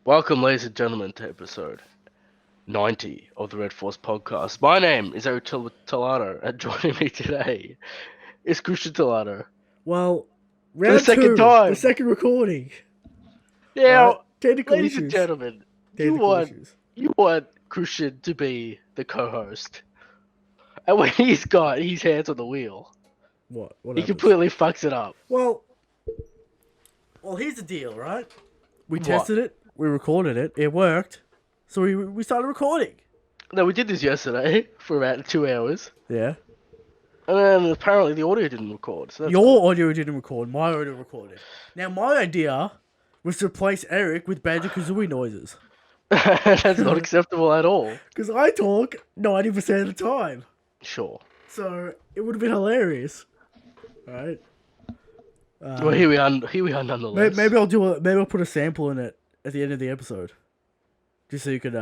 Welcome, ladies and gentlemen, to episode 90 of the Red Force podcast. My name is Eric Talato, and joining me today is Christian Talato. Well, For the round second two, time. the second recording. Now, Technical ladies issues. and gentlemen, Technical issues. you want Christian to be the co-host. And when he's got his hands on the wheel, What he happens? completely fucks it up. Well, here's the deal, right? We What? tested it, we recorded it, it worked, so we started recording. No, we did this yesterday for about 2 hours. Yeah. And then apparently the audio didn't record. So that's Your audio didn't record, my audio recorded. Now, my idea was to replace Eric with Banjo-Kazooie noises. That's not acceptable at all. Because I talk 90% of the time. Sure. So, it would have been hilarious. Right? Well, here we are nonetheless. Maybe I'll put a sample in it at the end of the episode, just so you could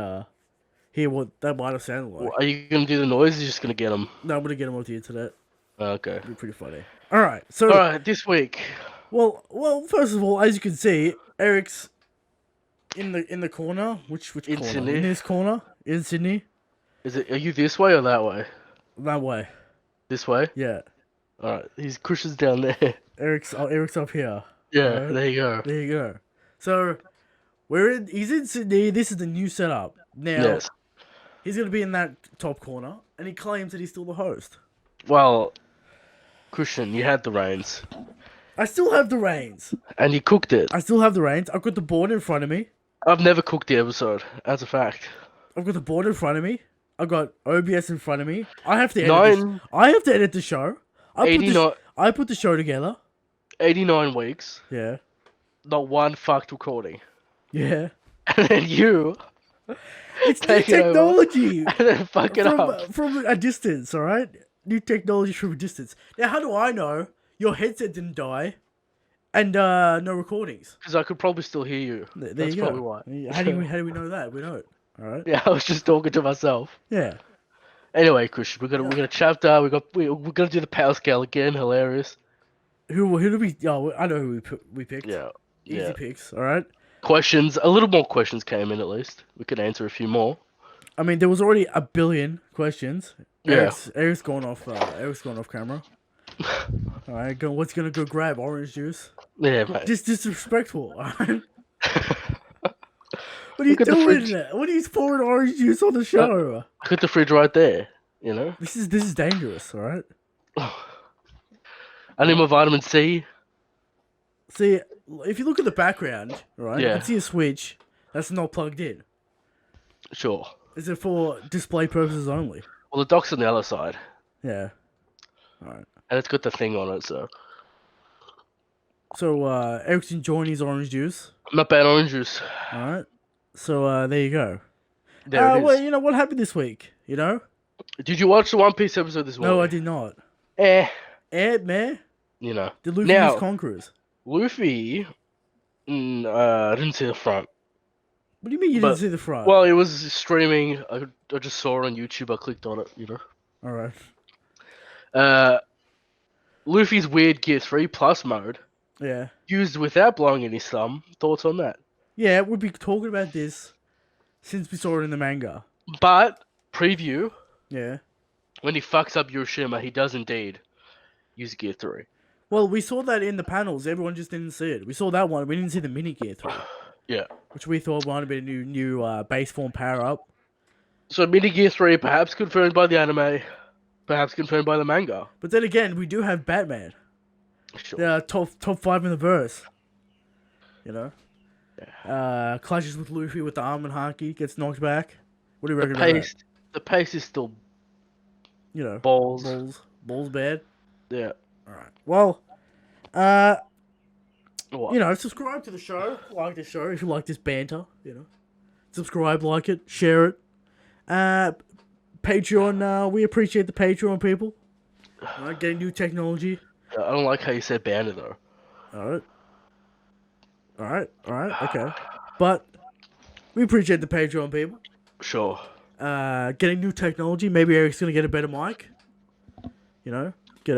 hear what that might have sounded like. Well, are you gonna do the noise? Or you're just gonna get them. No, I'm gonna get them off the internet. Okay. It'd be pretty funny. All right. So, All right, this week. well. First of all, as you can see, Eric's in the corner. Which In corner? Sydney. In this corner in Sydney. Is it? Are you this way or that way? That way. This way. Yeah. All right. His cushion's down there. Eric's up here. Yeah. Right. There you go. There you go. So, he's in Sydney. This is the new setup. Now, Yes. he's gonna be in that top corner, and he claims that he's still the host. Well, Christian, you had the reins, I still have the reins. and you cooked it. I've got the board in front of me. I've never cooked the episode, as a fact. I've got the board in front of me. I've got OBS in front of me. I have to edit. I have to edit the show. I put the show together. 89 weeks, Yeah. not one fucked recording, Yeah. and then you It's new take it over technology and then fuck it up. from a distance. All right. New technology from a distance. Now, how do I know your headset didn't die, and no recordings? Because I could probably still hear you. There That's you go. probably why. How do we know that? We don't. All right. Yeah, I was just talking to myself. Yeah. Anyway, Christian, we got a chapter. We're gonna do the POWERSCALE again. Hilarious. Who do we? Oh, I know who we picked. Yeah. Easy picks. All right. Questions. A little more questions came in at least. We could answer a few more. I mean, there was already a billion questions. Yeah. Eric's going off camera. All right, what's gonna go grab orange juice? Yeah, mate. Just disrespectful. All right? What are you Look at the doing? fridge. What are you pouring orange juice on the show? I got the fridge right there. You know. This is dangerous. All right. I need my vitamin C. See, if you look at the background, right, you Yeah. can see a switch that's not plugged in. Sure. Is it for display purposes only? Well, the dock's on the other side, Yeah. All right. and it's got the thing on it, so So Eric's enjoying his orange juice. not bad orange juice. All right. So there you go. There it is. Well, you know what happened this week? You know? Did you watch the One Piece episode this morning? No, I did not. Man, You know. did Luffy Now- use conquerors? Luffy. I didn't see the front. What do you mean you didn't see the front? Well, it was streaming. I just saw it on YouTube. I clicked on it. You know. All right. Luffy's weird Gear 3 Plus mode Yeah. used without blowing in his thumb. Thoughts on that? Yeah, we've been talking about this since we saw it in the manga. But preview, Yeah. when he fucks up Hiroshima, he does indeed use Gear 3. Well, we saw that in the panels. Everyone just didn't see it. We saw that one. We didn't see the mini gear 3, Yeah. which we thought might have been a new base form power up. So Mini Gear 3, perhaps confirmed by the anime, perhaps confirmed by the manga. But then again, we do have Batman. Sure. Yeah, top 5 in the verse. You know. Clashes with Luffy with the arm and haki, gets knocked back. What do you reckon about that? The pace is still You know, balls. balls bad. Yeah. All right. Well, What? you know, subscribe to the show, like the show if you like this banter. You know, subscribe, like it, share it. Patreon, we appreciate the Patreon people. All right, getting new technology. I don't like how you said banner though. All right, okay. But we appreciate the Patreon people. Sure. Getting new technology. Maybe Eric's gonna get a better mic. You know, get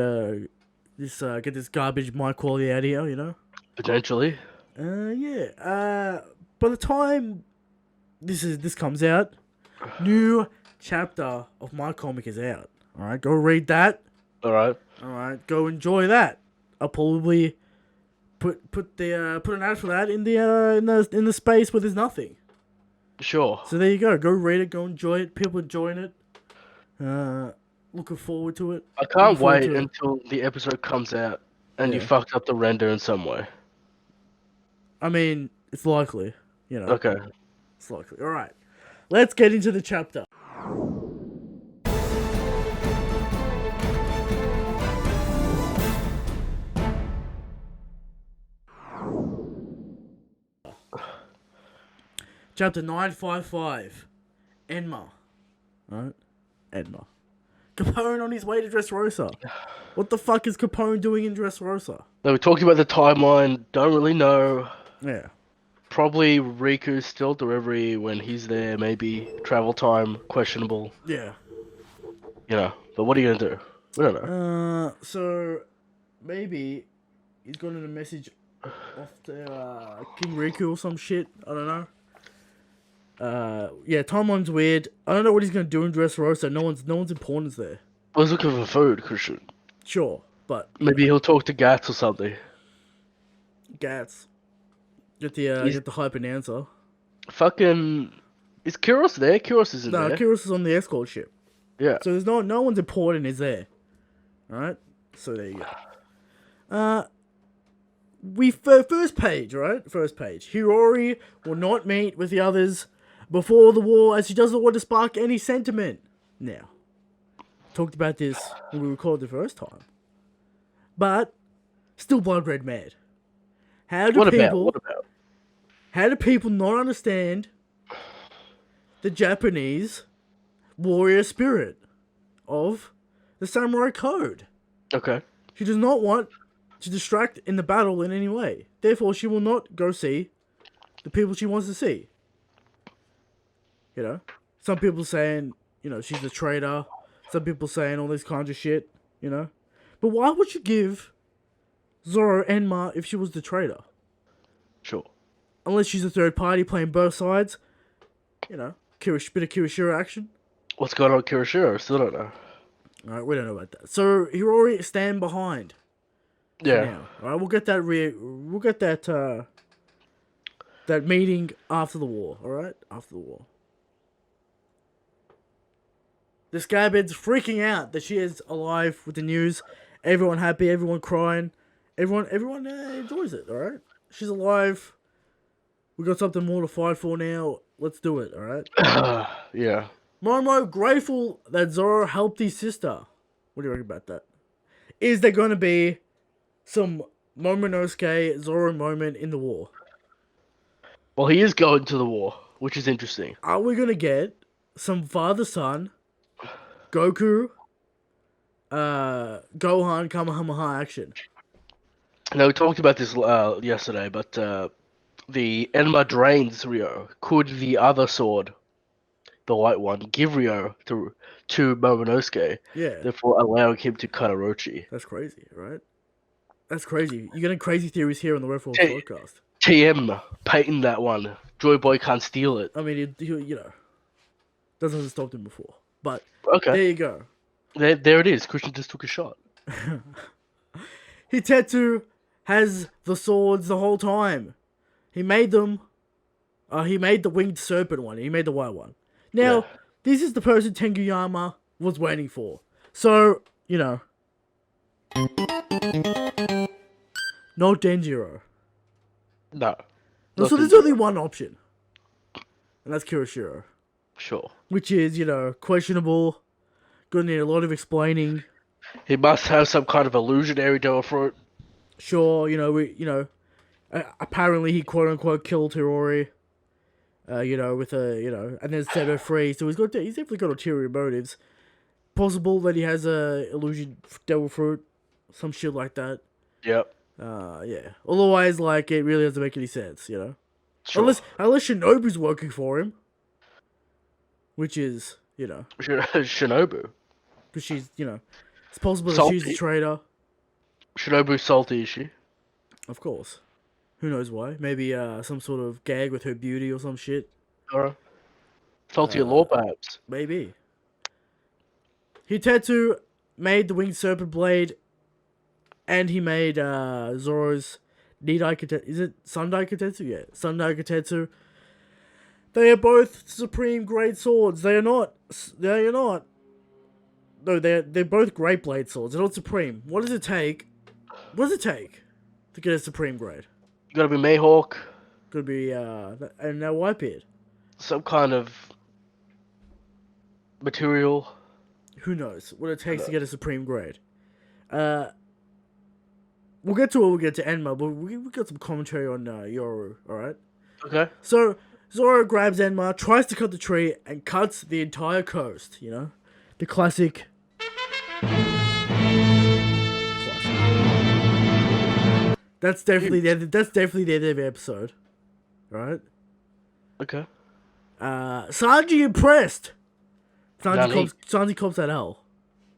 this garbage mic quality out here. You know. Potentially. Yeah. But by the time this comes out, new chapter of my comic is out. All right, go read that. All right. All right, go enjoy that. I'll probably put an ad for that in the space where there's nothing. Sure. So there you go. Go read it. Go enjoy it. People enjoying it. Looking forward to it. I can't Looking forward wait to it. until the episode comes out and you Yeah. fucked up the render in some way. I mean, it's likely. You know. Okay. It's likely. All right. Let's get into the chapter. Chapter 955. Enma. Alright? Enma. Capone on his way to Dressrosa. What the fuck is Capone doing in Dressrosa? Now we talked about the timeline. Don't really know. Yeah. Probably Riku's still delivery when he's there. Maybe travel time questionable. Yeah. You know. But what are you gonna do? We don't know. So maybe he's gotten a message off to King Riku or some shit. I don't know. Yeah, timeline's weird. I don't know what he's gonna do in Dressrosa. No one's importance there. I was looking for food, Christian. Sure, but Maybe he'll talk to Gats or something. Gats. Get the hype announcer. Fucking. Is Kyros there? Kyros isn't No, there. Kyros is on the escort ship. Yeah. So there's no one's important is there. Alright? So there you go. First page, right? First page. Hirori will not meet with the others before the war as she doesn't want to spark any sentiment. Now, talked about this when we recorded the first time. But, still blood red mad. How do What people about? How do people not understand the Japanese warrior spirit of the samurai code? Okay. She does not want to distract in the battle in any way. Therefore, she will not go see the people she wants to see. You know? Some people saying, you know, she's a traitor. Some people saying all this kinds of shit, you know? But why would you give Zoro Enma if she was the traitor? Sure. Unless she's a third party playing both sides. You know, bit of Kirishiro action. What's going on with Kirishiro? Still don't know. Alright, we don't know about that. So, Hirori, stand behind. Yeah. Now. Alright, we'll get that that meeting after the war, alright? After the war. The Scabbard's freaking out that she is alive with the news. Everyone happy, everyone crying. Everyone enjoys it, alright? She's alive. We got something more to fight for now. Let's do it, alright? Yeah. Momo grateful that Zoro helped his sister. What do you reckon about that? Is there going to be some Momonosuke Zoro moment in the war? Well, he is going to the war, which is interesting. Are we going to get some father-son, Goku, Gohan, Kamehameha action? Now, we talked about this yesterday, but the Enma drains Ryo. Could the other sword, the white one, give Ryo to Momonosuke, Yeah. therefore allowing him to cut Orochi? That's crazy, right? That's crazy. You're getting crazy theories here on the Red Force Hey. podcast. TM, patent that one. Joy Boy can't steal it. I mean, you know, doesn't stop him before. But Okay. there you go. There it is. Christian just took a shot. Hitetsu has the swords the whole time. He made them. He made the winged serpent one. He made the white one. Now, Yeah. this is the person Tenguyama was waiting for. So, you know. No Denjiro. No. So there's only one option. And that's Kirishiro. Sure. Which is, you know, questionable. Gonna need a lot of explaining. He must have some kind of illusionary devil fruit. Sure, you know, apparently he quote unquote killed Hirori. You know, with and then set her free. So he's definitely got ulterior motives. Possible that he has a illusion devil fruit, some shit like that. Yep. Yeah. Otherwise, like, it really doesn't make any sense, you know. Sure. Unless Shinobu's working for him, which is, you know, Shinobu. because she's, you know, it's possible that Salty. she's a traitor, Shinobu's salty, is she? of course. Who knows why? Maybe some sort of gag with her beauty or some shit. Or salty law, perhaps. Maybe. Hitetsu made the winged serpent blade, and he made Zoro's Nidai Katetsu. Is it Sundai Katetsu? Yeah, Sundai Katetsu. They are both supreme great swords. They are not. They are not. No, they're both great blade swords. They're not supreme. What does it take? What does it take to get a supreme grade? You gotta be Mayhawk, Could be and Whitebeard. some kind of material. Who knows what it takes to get a supreme grade? We'll get to it. We'll get to Enma, but we got some commentary on Yoru. All right. Okay. So Zoro grabs Enma, tries to cut the tree, and cuts the entire coast. You know, the classic. That's definitely the end of the episode, right? Okay. Sanji impressed. Nani? Sanji cops that L,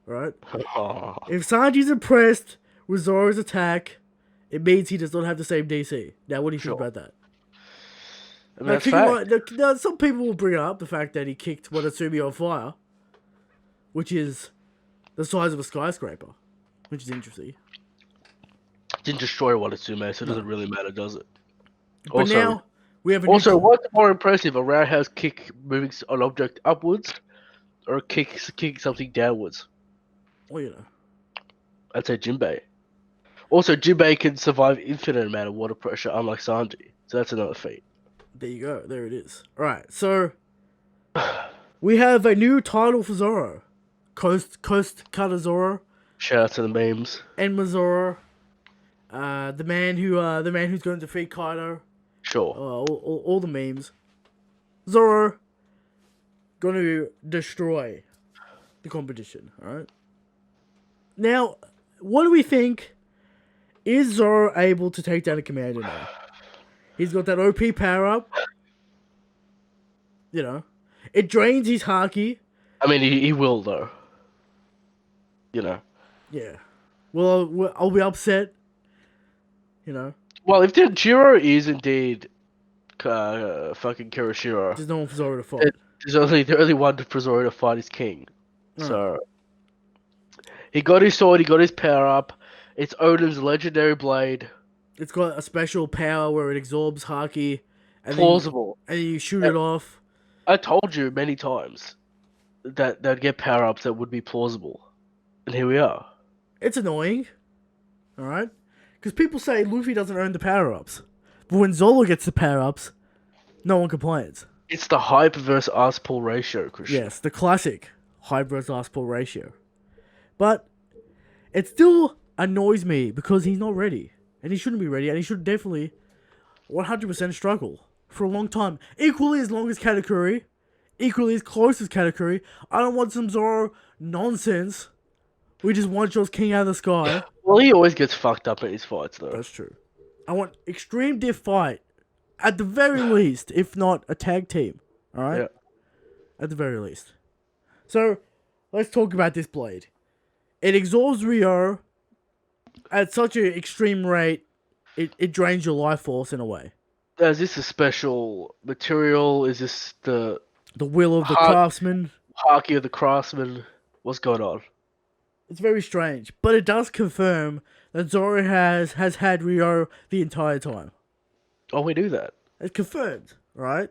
right? Oh. If Sanji's impressed with Zoro's attack, it means he does not have the same DC. Now, what do you think about that? I mean, that's fact. Now, some people will bring up the fact that he kicked Watatsumi on fire, which is the size of a skyscraper, which is interesting. Didn't destroy Watatsumi, so it doesn't really matter, does it? But Also, now we have a also, new... what's more impressive, a roundhouse kick moving an object upwards, or a kick something downwards? Well, you know. I'd say Jinbei. Also, Jinbei can survive infinite amount of water pressure, unlike Sanji. So that's another feat. There you go. There it is. All right. So we have a new title for Zoro. Coast Cutter Zoro. Shout out to the memes. Enma Zoro. The man who's going to defeat Kaido. Sure. All the memes. Zoro going to destroy the competition. All right. Now, what do we think? Is Zoro able to take down a commander now? He's got that OP power up. You know, it drains his haki. I mean, he will though. You know. Yeah. Well, I'll be upset. You know. Well, if Jiro is indeed fucking Kirishiro, There's no one for Zoro to fight. There's only the only one for Zoro to fight is King. So he got his sword, he got his power up. It's Odin's legendary blade. It's got a special power where it absorbs haki. And Plausible. And you shoot it off. I told you many times that they'd get power ups that would be plausible, and here we are. It's annoying. All right. Because people say Luffy doesn't earn the power-ups. But when Zoro gets the power-ups, no one complains. It's the hype versus ask pull ratio, Christian. Yes, the classic hype versus ask pull ratio. But it still annoys me because he's not ready. And he shouldn't be ready. And he should definitely 100% struggle for a long time. Equally as long as Katakuri. Equally as close as Katakuri. I don't want some Zoro nonsense. We just one-shots King out of the sky. Well, he always gets fucked up in his fights, though. That's true. I want extreme diff fight. At the very least, if not a tag team. Alright? Yeah. At the very least. So, let's talk about this blade. It absorbs Rio at such an extreme rate, it drains your life force in a way. Is this a special material? Is this the will of the craftsman? Haki of the craftsman? What's going on? It's very strange, but it does confirm that Zoro has had Rio the entire time. Oh, we knew that. It's confirmed, right?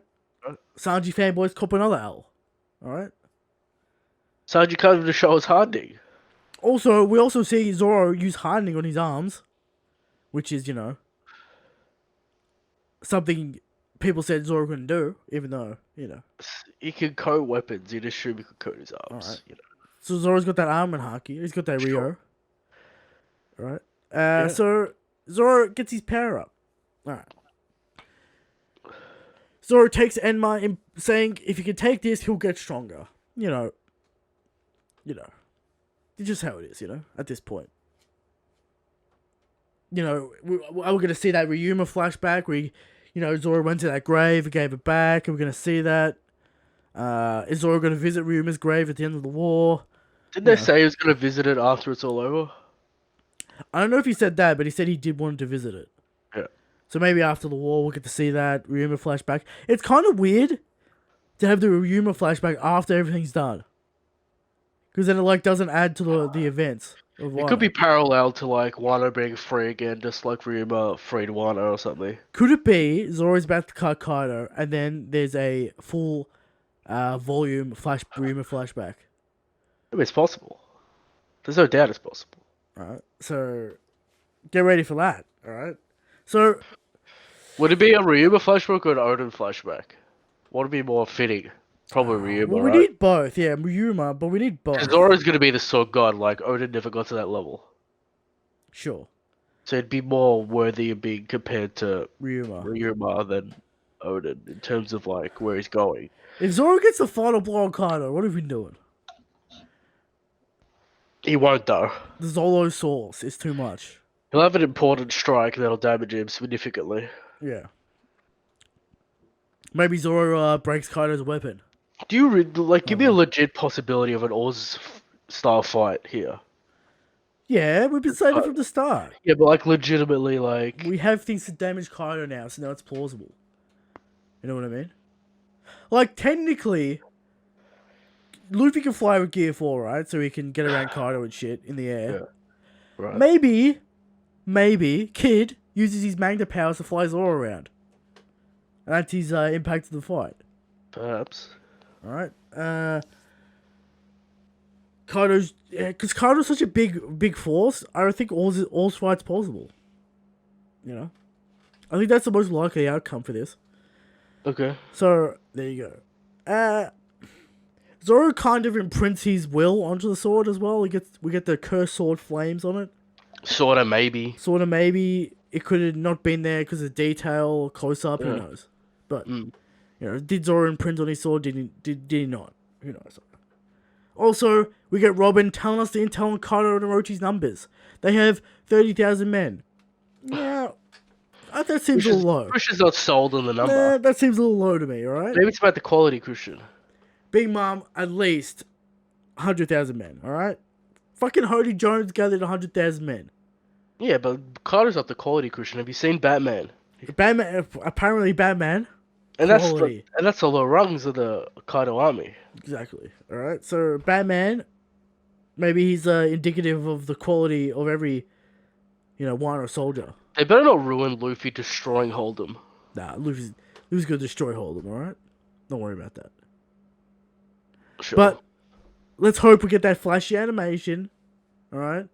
Sanji fanboys cop another L, alright? Sanji comes to show us hardening. Also, we also see Zoro use hardening on his arms, which is, something people said Zoro couldn't do, even though, He can coat weapons. You'd assume he could coat his arms. Alright. So Zoro's got that arm and haki. He's got that Rio. Right? So Zoro gets his power up. Alright. Zoro takes Enma saying if he can take this, he'll get stronger. It's just how it is, at this point. Are we going to see that Ryuma flashback where, Zoro went to that grave and gave it back? Are we going to see that? Is Zoro going to visit Ryuma's grave at the end of the war? Didn't they say he was going to visit it after it's all over? I don't know if he said that, but he said he did want to visit it. Yeah. So maybe after the war we'll get to see that Ryuma flashback. It's kind of weird to have the Ryuma flashback after everything's done, because then it like doesn't add to the events of It could Wano. be parallel to like Wano being free again, just like Ryuma freed Wano or something. Could it be Zoro's about to cut Kaido, and then there's a full volume Ryuma flashback? I mean, it's possible. There's no doubt it's possible. Alright, so get ready for that. Alright, so Would it be a Ryuma flashback or an Odin flashback? What would be more fitting? Probably Ryuma, well, we right? need both. Yeah, Ryuma, but we need both. Because Zoro's gonna be the sword god, like Odin never got to that level. Sure, So it'd be more worthy of being compared to Ryuma. Ryuma than Odin in terms of like where he's going. If Zoro gets the final blow on Kaido, what are we doing? He won't though. The Zolo source is too much. He'll have an important strike that'll damage him significantly. Yeah. Maybe Zoro breaks Kaido's weapon. Do you like give me a legit possibility of an Oz style fight here? Yeah, we've been saying it from the start. Yeah, but like legitimately, like We have things to damage Kaido now, so now it's plausible. You know what I mean? Like, technically, Luffy can fly with Gear 4, right? So he can get around Kaido and shit in the air. Yeah. Right. Maybe, Kid uses his Magna powers to fly Zoro around. And that's his impact of the fight. Perhaps. Alright? Kaido's... Because Kaido's such a big force, I think all fight's possible. You know? I think that's the most likely outcome for this. Okay. So, there you go. Zoro kind of imprints his will onto the sword as well. We get the cursed sword flames on it. Sorta, maybe. Sort of maybe it could have not been there because of detail or close up. Who Yeah. knows? But you know, did Zoro imprint on his sword? Did he not? Who knows? Also, we get Robin telling us the intel on Kaido and Orochi's numbers. They have 30,000 men. Yeah, that seems a little low. Christian's not sold on the number. That seems a little low to me. All right. Maybe it's about the quality, Christian. Big Mom, at least 100,000 men. All right. Fucking Hody Jones gathered 100,000 men. Yeah, but Carter's not the quality, Christian. Have you seen Batman? Batman, apparently Batman. And Quality. that's all the rungs of the Kaido army. Exactly. All right. So Batman, maybe he's indicative of the quality of every, Wano soldier. They better not ruin Luffy destroying Hold'em. Nah, Luffy's gonna destroy Hold'em. All right. Don't worry about that. Sure. But let's hope we get that flashy animation. All right.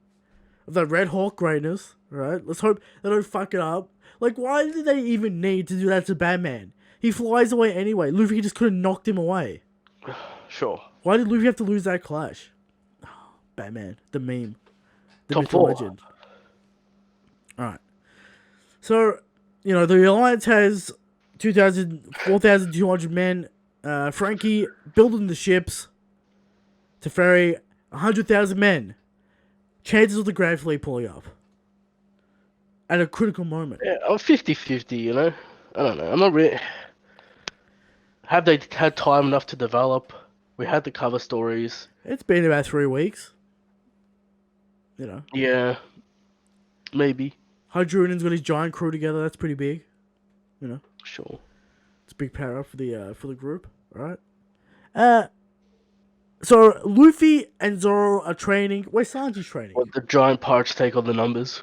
Of that Red Hawk greatness. All right. Let's hope they don't fuck it up. Like, why did they even need to do that to Batman? He flies away anyway. Luffy just could have knocked him away. Sure. Why did Luffy have to lose that clash? Batman, the meme, the Top myth 4. legend. All right. So, the Alliance has 4,200 men. Frankie building the ships to ferry 100,000 men. Chances of the Grand Fleet pulling up at a critical moment. Yeah, I'm 50-50, I don't know. I'm not really... Have they had time enough to develop? We had the cover stories. It's been about 3 weeks. Yeah. Maybe. Hydrunan's got his giant crew together. That's pretty big. Sure. It's a big power up for the group. All right. So Luffy and Zoro are training. Where's Sanji's training? What, the giant pirates take on the numbers?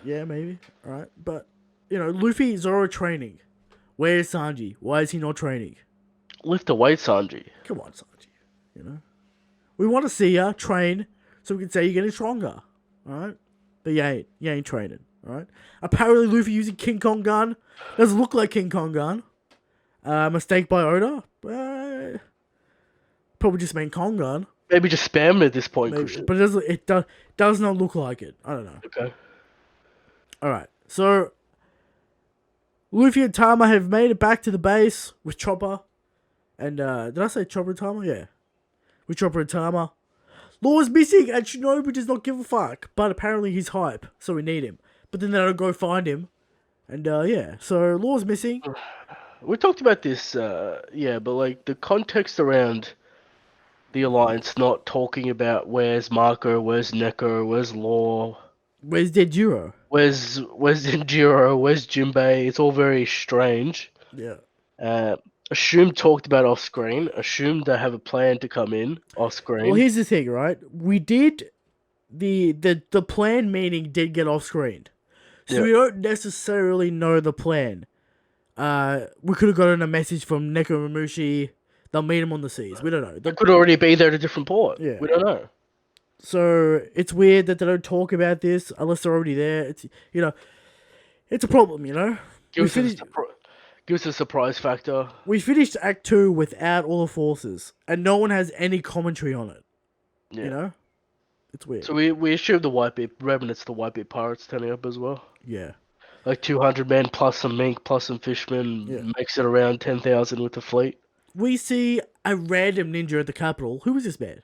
Yeah, maybe. All right, but Luffy, Zoro training. Where's Sanji? Why is he not training? Lift the weight, Sanji. Come on, Sanji. We want to see ya train so we can say you're getting stronger. All right, but you ain't training. All right. Apparently, Luffy using King Kong gun doesn't look like King Kong gun. Mistake by Oda. Probably just meant Kong gun. Maybe just spam it at this point, Maybe, Christian. but it does not look like it. I don't know. Okay. All right. So Luffy and Tama have made it back to the base with Chopper. And did I say Chopper and Tama? Yeah. With Chopper and Tama. Law's missing and Shinobu does not give a fuck. But apparently he's hype, so we need him. But then they don't go find him. And yeah. So Law's missing. We talked about this, but like the context around the Alliance not talking about where's Marco, where's Neko, where's Law. Where's Dejiro? Where's Zenjiro? Where's Jinbei? It's all very strange. Yeah. Assume talked about off screen. Assume they have a plan to come in off screen. Well, here's the thing, right? We did the plan meeting did get off screen, so Yeah. we don't necessarily know the plan. We could have gotten a message from Neko Mamushi. They'll meet him on the seas. We don't know. They could already be there at a different port. Yeah. We don't know. So it's weird that they don't talk about this unless they're already there. It's it's a problem. Gives us a surprise factor. We finished Act 2 without all the forces, and no one has any commentary on it. Yeah. It's weird. So we assume the Whitebeard remnants, the Whitebeard pirates turning up as well. Yeah. Like 200 men plus some mink plus some fishmen makes it around 10,000 with the fleet. We see a random ninja at the capital. Who is this man?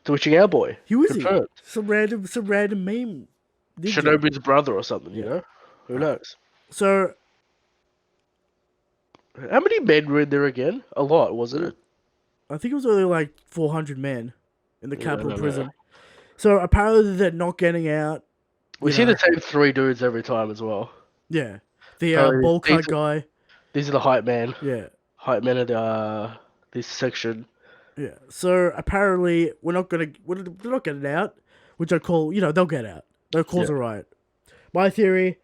Twitching our boy. Who is Confirmed. he? Some random meme. Ninja. Shinobi's brother or something, you know? Who knows? So, how many men were in there again? A lot, wasn't it? I think it was only like 400 men in the capital prison. Know. So apparently they're not getting out. We see the same 3 dudes every time as well. Yeah. The bowl cut guy. These are the hype man. Yeah. Hype men of this section. Yeah. So apparently they're not getting out, which I call, they'll get out. They'll cause a riot. My theory,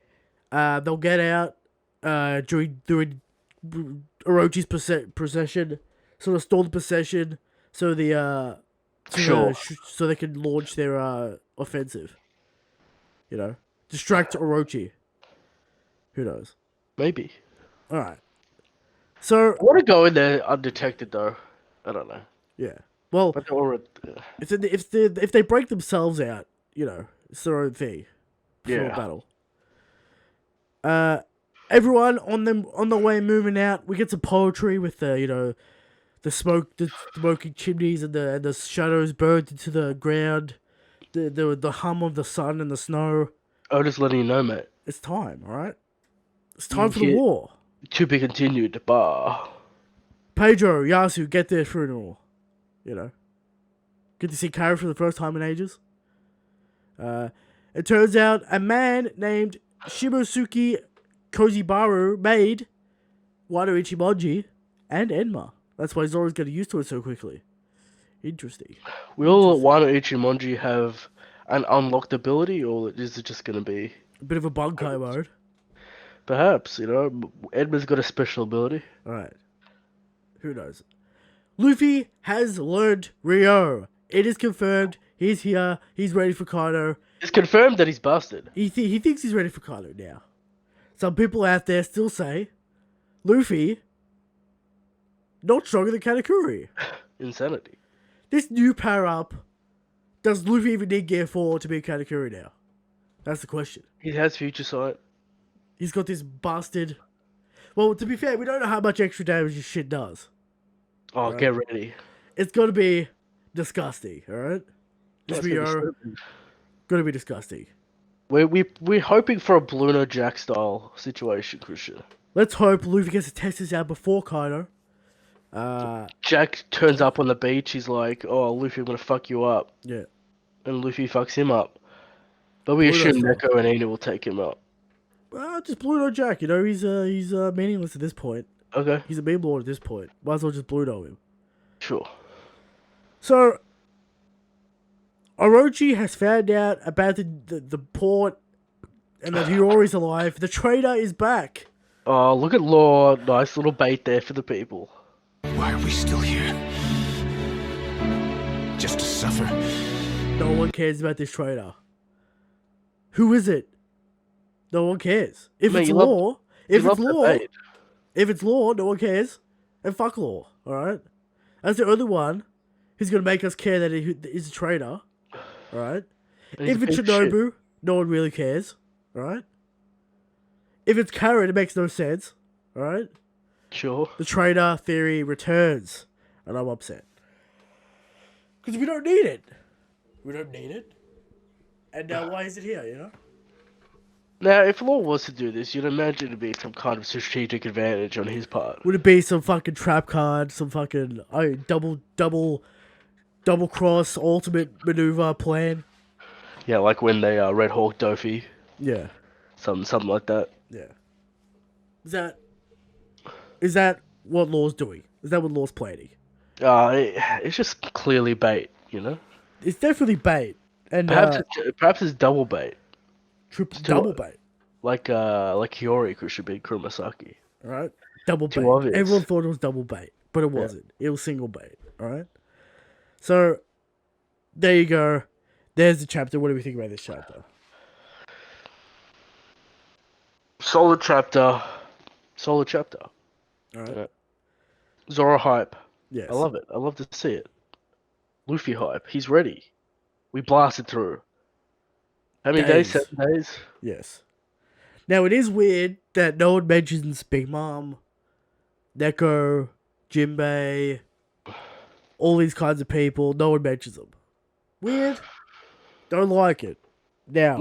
they'll get out during Orochi's procession, sort of stall the procession, so so they can launch their offensive. Distract Orochi. Who knows? Maybe. All right. So I want to go in there undetected though. I don't know. Yeah. Well, but if they break themselves out, it's their own thing. Yeah. Battle. Everyone on the way moving out. We get some poetry with the smoking chimneys and the shadows burned into the ground. The hum of the sun and the snow. I'm just letting you know, mate. It's time, all right? It's time for the war. To be continued, bah. Pedro, Yasu, get their funeral. Get to see Kara for the first time in ages. It turns out a man named Shimosuke Kozibaru made Wano Ichimonji and Enma. That's why Zoro's getting used to it so quickly. Interesting. Will Wano Ichimonji have an unlocked ability, or is it just going to be a bit of a Bunkai mode? Perhaps, Enma's got a special ability. Alright. Who knows? Luffy has learned Ryo. It is confirmed. He's here. He's ready for Kaido. It's confirmed that he's busted. He thinks he's ready for Kaido now. Some people out there still say, Luffy, not stronger than Katakuri. Insanity. This new power-up, does Luffy even need Gear 4 to be Katakuri now? That's the question. He has Future Sight. He's got this bastard... Well, to be fair, we don't know how much extra damage this shit does. Oh, right? Get ready. It's got to be disgusting, alright? This Ryo, gonna be disgusting. We're hoping for a Bluno Jack style situation, Christian. Let's hope Luffy gets to test this out before Kaido. Jack turns up on the beach. He's like, "Oh, Luffy, I'm gonna fuck you up." Yeah. And Luffy fucks him up. But we assume Neko and Ina will take him up. Just Bluno Jack. He's meaningless at this point. Okay. He's a meme lord at this point. Might as well just Bluno him. Sure. So, Orochi has found out about the port and that Hiyori's alive. The trader is back. Oh, look at Law. Nice little bait there for the people. Why are we still here? Just to suffer? No one cares about this trader. Who is it? No one cares. If it's Law, if it's Law, no one cares. And fuck Law, alright? That's the only one who's gonna make us care that he's a traitor. Alright? If it's Shinobu, no one really cares. Alright? If it's Karen, it makes no sense. Alright? Sure. The traitor theory returns. And I'm upset. Because we don't need it. We don't need it. And why is it here, Now, if Law was to do this, you'd imagine it'd be some kind of strategic advantage on his part. Would it be some fucking trap card, some fucking double cross ultimate maneuver plan? Yeah, like when they Red Hawk Dofi. Yeah. something like that. Yeah. Is that what Law's doing? Is that what Law's planning? It's just clearly bait, you know. It's definitely bait. And Perhaps it's double bait, triple too- double bait. like Hiyori should be Kuromasaki. Alright? Double Too bait. obvious. Everyone thought it was double bait, but it wasn't. It was single bait. Alright? So there you go. There's the chapter. What do we think about this chapter? Solid chapter. Alright? Yeah. Zoro hype. Yes. I love it. I love to see it. Luffy hype. He's ready. We blasted through. How many days? Days. 7 days? Yes. Now it is weird that no one mentions Big Mom, Neko, Jinbei, all these kinds of people. No one mentions them. Weird. Don't like it. Now,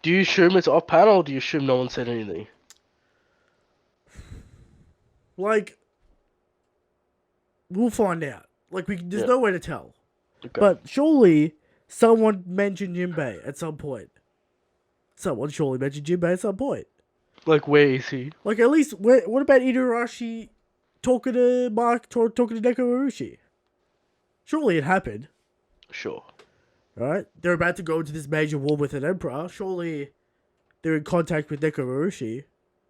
Do you assume it's off panel or do you assume no one said anything? like, we'll find out. Like, there's Yeah. no way to tell. Okay. But surely someone mentioned Jinbei at some point. Someone surely mentioned Jinbei at some point. Like, where is he? Like, at least, what about Itarashi talking to Mark, talking to Neko Urushi? Surely it happened. Sure. Right? They're about to go into this major war with an emperor. Surely they're in contact with Neko Urushi.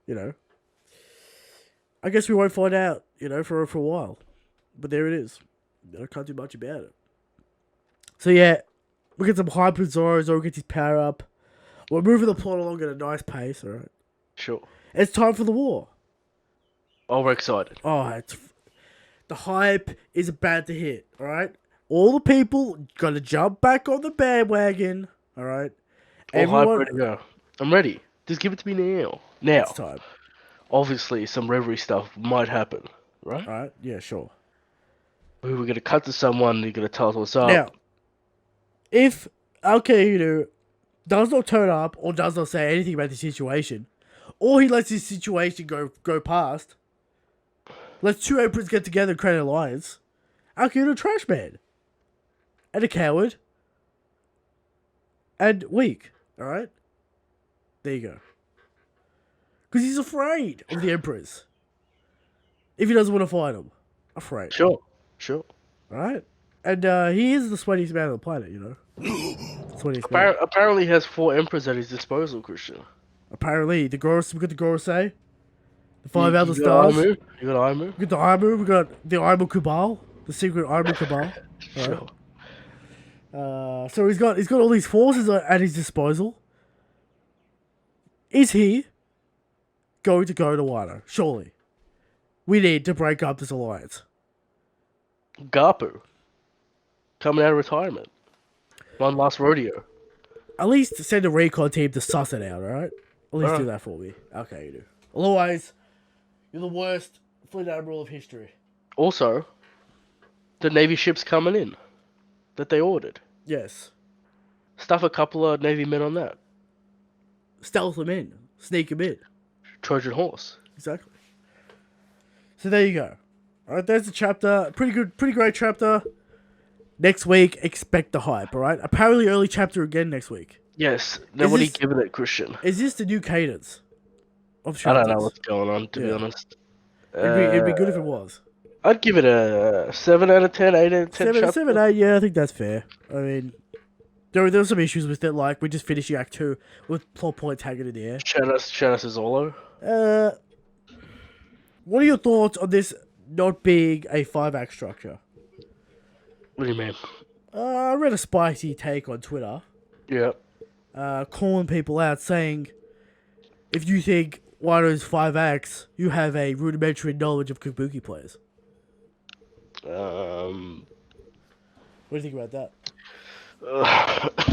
You know. I guess we won't find out, for a while. But there it is. I can't do much about it. So yeah, we get some hype with Zoro. Zoro gets his power up. We're moving the plot along at a nice pace, alright? Sure. It's time for the war. Oh, we're excited. Oh, the hype is about to hit, alright? All the people gotta jump back on the bandwagon, alright? All hype, ready to go. I'm ready. Just give it to me now. Now. It's time. Obviously, some reverie stuff might happen, right? Alright? Yeah, sure. We're going to cut to someone, they're going to tell us what's up. Now, if Alkahiro does not turn up or does not say anything about the situation, or he lets this situation go past, lets two emperors get together and create an alliance, Alkahiro trash man. And a coward. And weak. Alright? There you go. Because he's afraid of the emperors. If he doesn't want to fight them. Afraid. Sure. Alright? And he is the sweatiest man on the planet, Sweatiest man. Apparently, he has 4 emperors at his disposal, Christian. Apparently, we got the Gorosei, the 5 Elder You got Stars, Aimu? You got Aimu? we got the Aimu, we got the Aimu Cabal, the secret Aimu Cabal. Sure. So he's got all these forces at his disposal. Is he going to go to Wano? Surely. We need to break up this alliance. Garpu. Coming out of retirement. One last rodeo. At least send a recon team to suss it out, alright? At least do Alright. that for me. Okay, you do. Otherwise, you're the worst fleet admiral of history. Also, the Navy ships coming in that they ordered. Yes. Stuff a couple of Navy men on that. Stealth them in. Sneak them in. Trojan horse. Exactly. So there you go. Alright, there's the chapter. Pretty great chapter. Next week, expect the hype, alright? Apparently early chapter again next week. Yes. Now Is what are you this- giving it, Christian? Is this the new cadence of I chapters? don't know what's going on, to be Yeah. honest. It'd be good if it was. I'd give it a 7 out of 10, 8 out of 10 chapter. 7, 8, yeah, I think that's fair. I mean, there were some issues with it, like we just finished Act 2 with plot points hanging in the air. Shout out to Zolo. What are your thoughts on this not being a 5-act structure? What do you mean? I read a spicy take on Twitter, Yeah. calling people out, saying, if you think Wano's 5 acts, you have a rudimentary knowledge of Kabuki players. What do you think about that?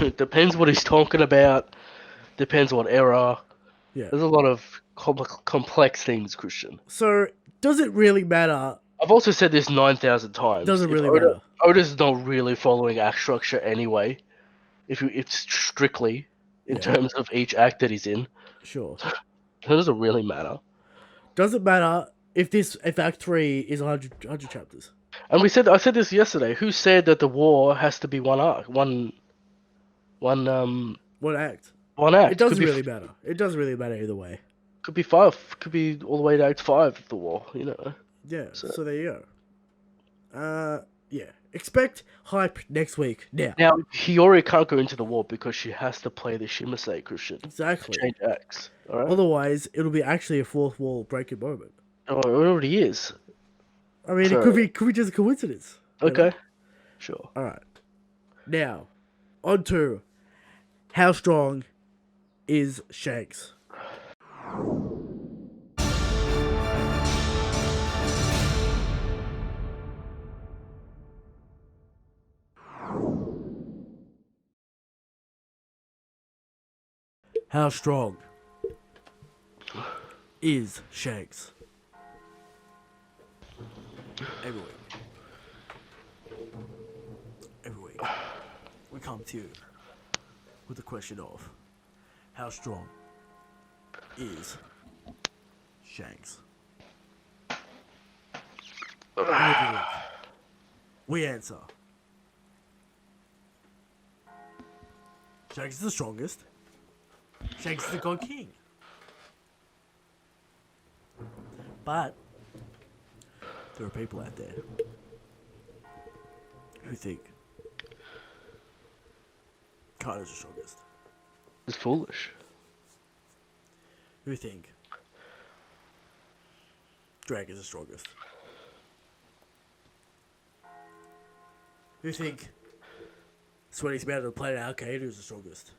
It depends what he's talking about. Depends what era. Yeah. There's a lot of complex things, Christian. So, does it really matter? I've also said this 9,000 times. Doesn't If really matter. Oda's not really following act structure anyway. It's strictly in Yeah. terms of each act that he's in. Sure. It doesn't really matter. Does it matter if Act 3 is 100 chapters? And I said this yesterday. Who said that the war has to be one arc, one What act? One act. It doesn't really matter. It doesn't really matter either way. Could be 5. Could be all the way to Act 5 of the war. You know. Yeah, So- so there you go. Yeah. Expect hype next week. Now. Now Hiyori can't go into the war because she has to play the Shimasei Christian. Exactly. Change acts. All right. Otherwise, it'll be actually a fourth wall breaking moment. Oh, it already is. I mean, So- it could be just a coincidence. you know? Okay. Sure. All right. Now, on to how strong is Shanks? How strong is Shanks? Every week, we come to you with the question of how strong is Shanks? And every week, we answer. Shanks is the strongest. Shanks is the God King. But there are people out there who think Kaido's the strongest. It's foolish. Who think Drake is the strongest. Who think Sweaty's better to play an arcade who's the strongest.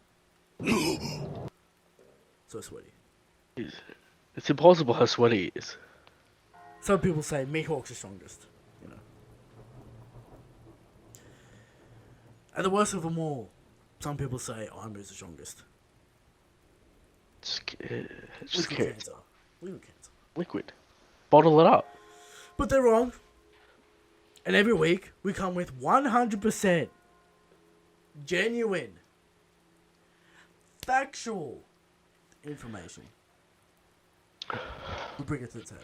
So Sweaty. It's impossible how sweaty he is. Some people say Mihawk's the strongest, you know. And the worst of them all, some people say Ironman's the strongest. Just Liquid can't. cancer. Liquid cancer. Liquid. Bottle it up. But they're wrong. And every week, we come with 100% genuine, factual information. We bring it to the table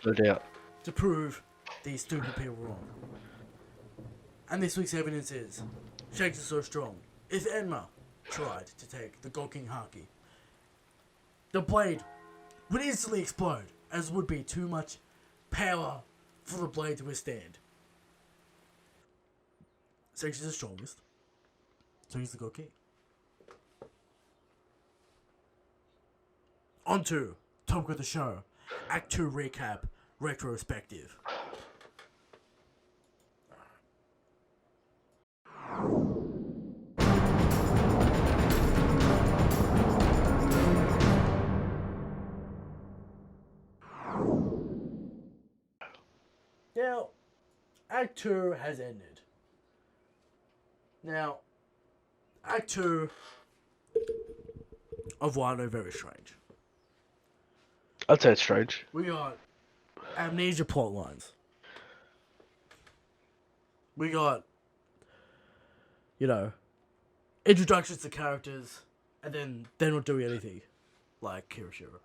No doubt. to prove these stupid people wrong. And this week's evidence is Shanks is so strong. If Enma tried to take the God King Haki, the blade would instantly explode, as would be too much power for the blade to withstand. Shanks is the strongest. So he's the God King. On to topic of the show. Act 2 recap retrospective. Now, Act 2 has ended. Now, Act 2 of Wano very strange. I'd say it's strange. We got amnesia plot lines. We got, you know, introductions to characters, and then they're not doing anything, like Kirishiro.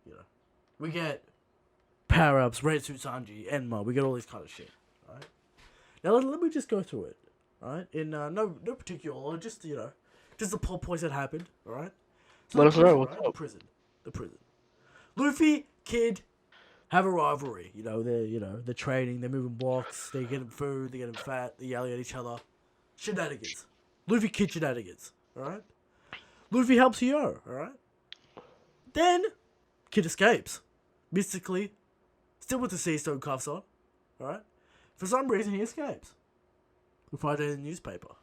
You know, we get power-ups, Red Suit Sanji, Enma, we get all this kind of shit, right? Now let me just go through it, alright? In no particular order, just, you know, just the plot points that happened, alright? So Let the us know prison, what's right? up. The prison. Luffy, Kid, have a rivalry. They're training, they're moving blocks, they're getting food, they're getting fat, they're yelling at each other. Shenanigans. Luffy, Kid shenanigans, alright? Luffy helps Hyo, alright? Then, Kid escapes. Mystically, still with the sea stone cuffs on, alright? For some reason, he escapes. We find it in the newspaper.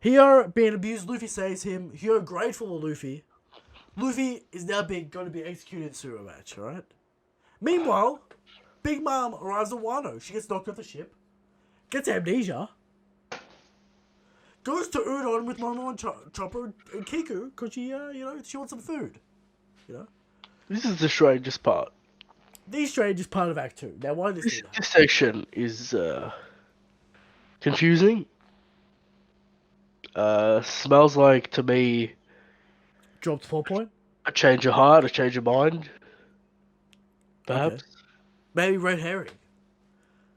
Hyo being abused, Luffy saves him. Hyo grateful to Luffy. Luffy is now going to be executed in Sumo match, alright? Meanwhile, Big Mom arrives at Wano. She gets knocked off the ship. Gets amnesia. Goes to Udon with Momo and Chopper and Kiku because she, she wants some food. You know? This is the strangest part. The strangest part of Act 2. Now, why does this This section is confusing. Smells like, to me, Dropped 4 point? a change of heart, a change of mind. Perhaps. Okay. Maybe red herring.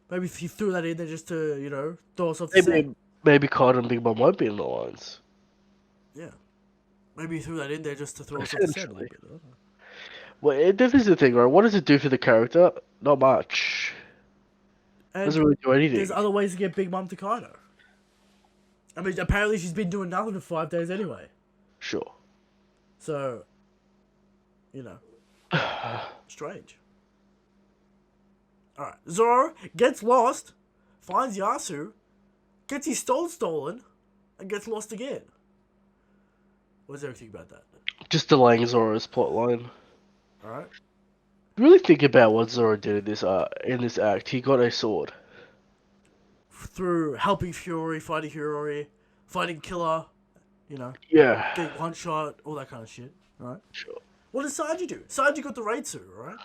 Maybe if he threw that in there just to, throw us off the set. Maybe Cod and Big Mom won't be in the lines. Yeah. Maybe you threw that in there just to throw us off the scent a little Essentially. bit. I don't know. Well, this is the thing, right? What does it do for the character? Not much. And Doesn't really do there's anything. other ways to get Big Mom to Kaido. I mean, apparently she's been doing nothing for 5 days anyway. Sure. So, you know, strange. Alright, Zoro gets lost, finds Yasu, gets his stone stolen, and gets lost again. What does everything about that? Just delaying Zoro's plotline. Alright? Really think about what Zoro did in this act. He got a sword. Through helping Fury, fighting Killer, you know, Yeah. getting one shot, all that kind of shit. Alright? Sure. What did Sanji do? Sanji got the raid suit, alright?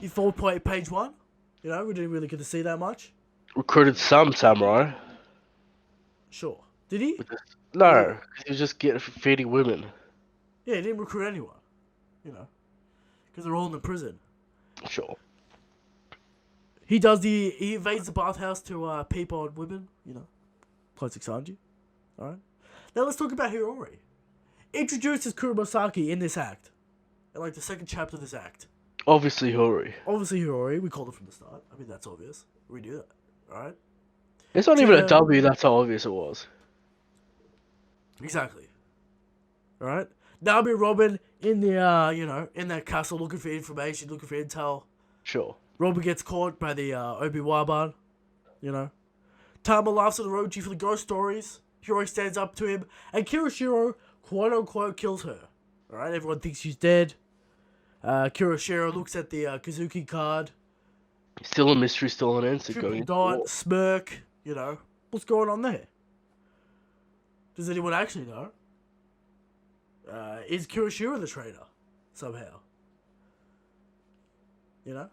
He fought page 1. You know, we didn't really get to see that much. Recruited some samurai. Sure. Did he? No, 'cause he was just feeding women. Yeah, he didn't recruit anyone. You know, because they're all in the prison. Sure. He invades the bathhouse to peep on women. You know, classic Sanji. All right. Now let's talk about Hirori. Introduces Kurosaki in this act, in like the second chapter of this act. Obviously, Hori. Obviously Hirori. We called it from the start. I mean that's obvious. We knew that. All right. It's not even a To- W. That's how obvious it was. Exactly. All right. Nami and Robin in the in that castle looking for information, looking for intel. Sure. Robin gets caught by the Obi-Wan, you know. Tama laughs at Orochi for the ghost stories. Hiroi stands up to him, and Kirishiro, quote-unquote, kills her. Alright, everyone thinks she's dead. Kirishiro looks at the Kazuki card. Still a mystery, still an answer. Triple Going into dot, war. smirk, you know. What's going on there? Does anyone actually know? Is Kirishiro the traitor? Somehow. You know?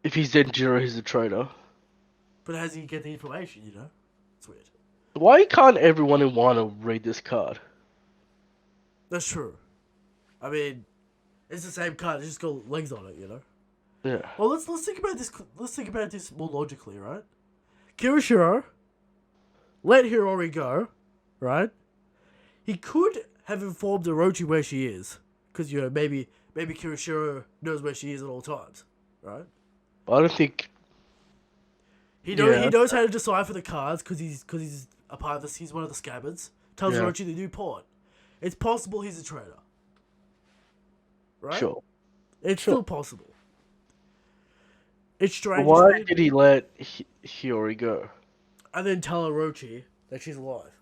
If he's Denjiro, he's a traitor. But how does he get the information, you know? It's weird. Why can't everyone in Wano read this card? That's true. I mean, it's the same card. It's just got legs on it, you know. Yeah. Well, let's think about this. Let's think about this more logically, right? Kirishiro let Hirori go, right? He could have informed Orochi where she is, because you know maybe Kirishiro knows where she is at all times, right? I don't think. He Yeah. knows how to decipher the cards because he's a part of this. He's one of the scabbards. Tells Yeah. Orochi the new pawn. It's possible he's a traitor, right? Sure. It's Sure. still possible. It's strange. Why It's did he let Hiyori go? and then tell Orochi that she's alive.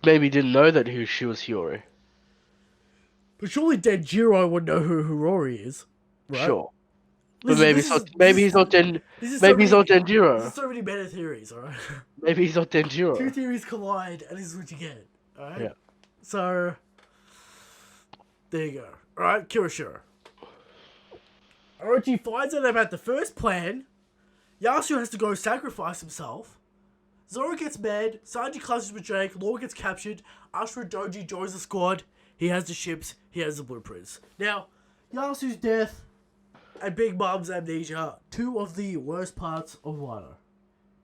Maybe he didn't know that she was Hiyori. But surely Denjiro would know who Hirori is, right? Sure. But Listen, maybe this it's not. is- Maybe this he's is- not Den. this is Maybe he's so not many- Denjiro. There's so many meta theories, alright? Maybe he's not Two Denjiro. theories collide, and this is what you get, alright? Yeah. So, there you go. Alright, Kirishiro. Orochi finds out about the first plan. Yasu has to go sacrifice himself. Zoro gets mad. Sanji clashes with Jake. Law gets captured. Ashura Doji joins the squad. He has the ships. He has the blueprints. Now, Yasu's death and Big Mom's amnesia, two of the worst parts of Wano.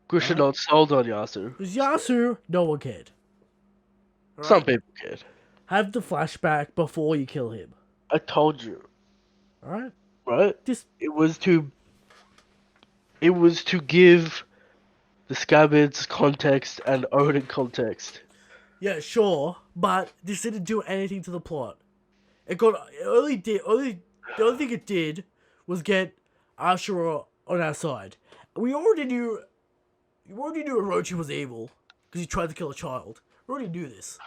Gusha not sold on Yasu. Because Yasu, no one cared. Alright? Some people cared. Have the flashback before you kill him. I told you, Alright? right? Just It was to give the scabbards context and Odin context. yeah, sure, but this didn't do anything to the plot. The only thing it did was get Ashura on our side. We already knew Orochi was evil because he tried to kill a child. We already knew this,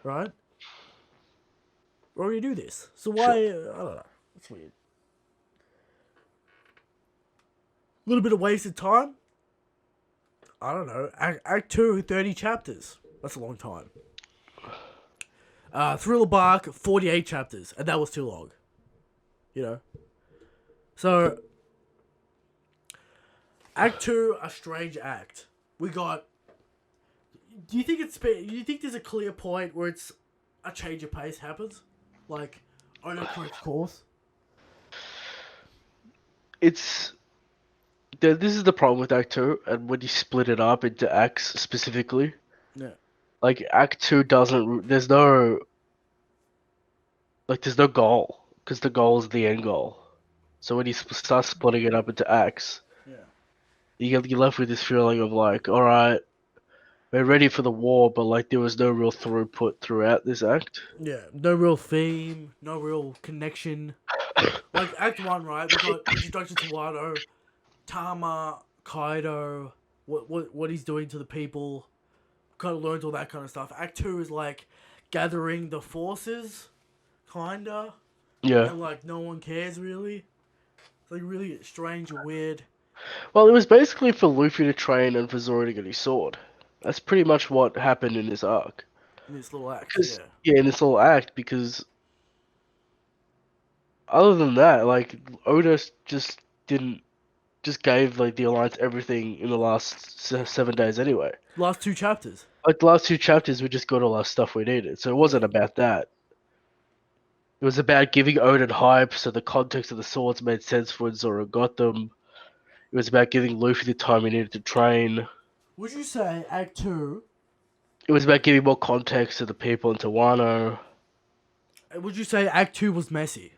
right? We already knew this. So why? I don't know. It's weird. A little bit of wasted time. I don't know. Act 2, 30 chapters. That's a long time. Thriller Bark, 48 chapters. And that was too long. You know? So, Act 2, a strange act. We got... Do you think there's a clear point where it's a change of pace happens? Like, on a correct course? This is the problem with Act 2, and when you split it up into acts specifically, Yeah. Like Act 2 doesn't. There's no goal because the goal is the end goal. So when you start splitting it up into acts, Yeah. you're left with this feeling of like, all right, we're ready for the war, but like there was no real throughput throughout this act. Yeah. No real theme, no real connection. Like Act 1, right? We got introduction to Wano, Tama, Kaido, what he's doing to the people. Kind of learned all that kind of stuff. Act 2 is like gathering the forces, kinda, Yeah. and like no one cares really. It's like really strange and weird. Well, it was basically for Luffy to train and for Zoro to get his sword. That's pretty much what happened in this arc. In this little act, Cause yeah. yeah, in this little act, because other than that, like Oda didn't just gave like the Alliance everything in the last 7 days anyway. Last 2 chapters. Like the last 2 chapters, we just got all our stuff we needed, so it wasn't about that. It was about giving Odin hype, so the context of the swords made sense for when Zoro got them. It was about giving Luffy the time he needed to train. Would you say Act 2? It was about giving more context to the people in Wano. Would you say Act 2 was messy?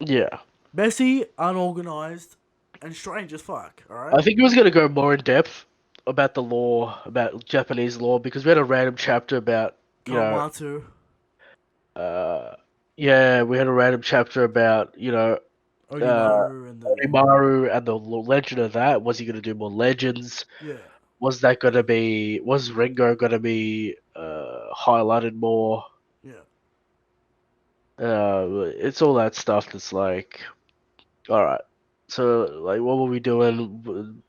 Yeah. Messy, unorganized, and strange as fuck, I alright? think he was going to go more in depth about the law, about Japanese law, because we had a random chapter about, Kawamatsu. uh, yeah, we had a random chapter about, Onimaru and the... Onimaru and the legend of that. Was he going to do more legends? Yeah. Was Ringo going to be highlighted more? Yeah. It's all that stuff that's like, all right. So, like, what were we doing?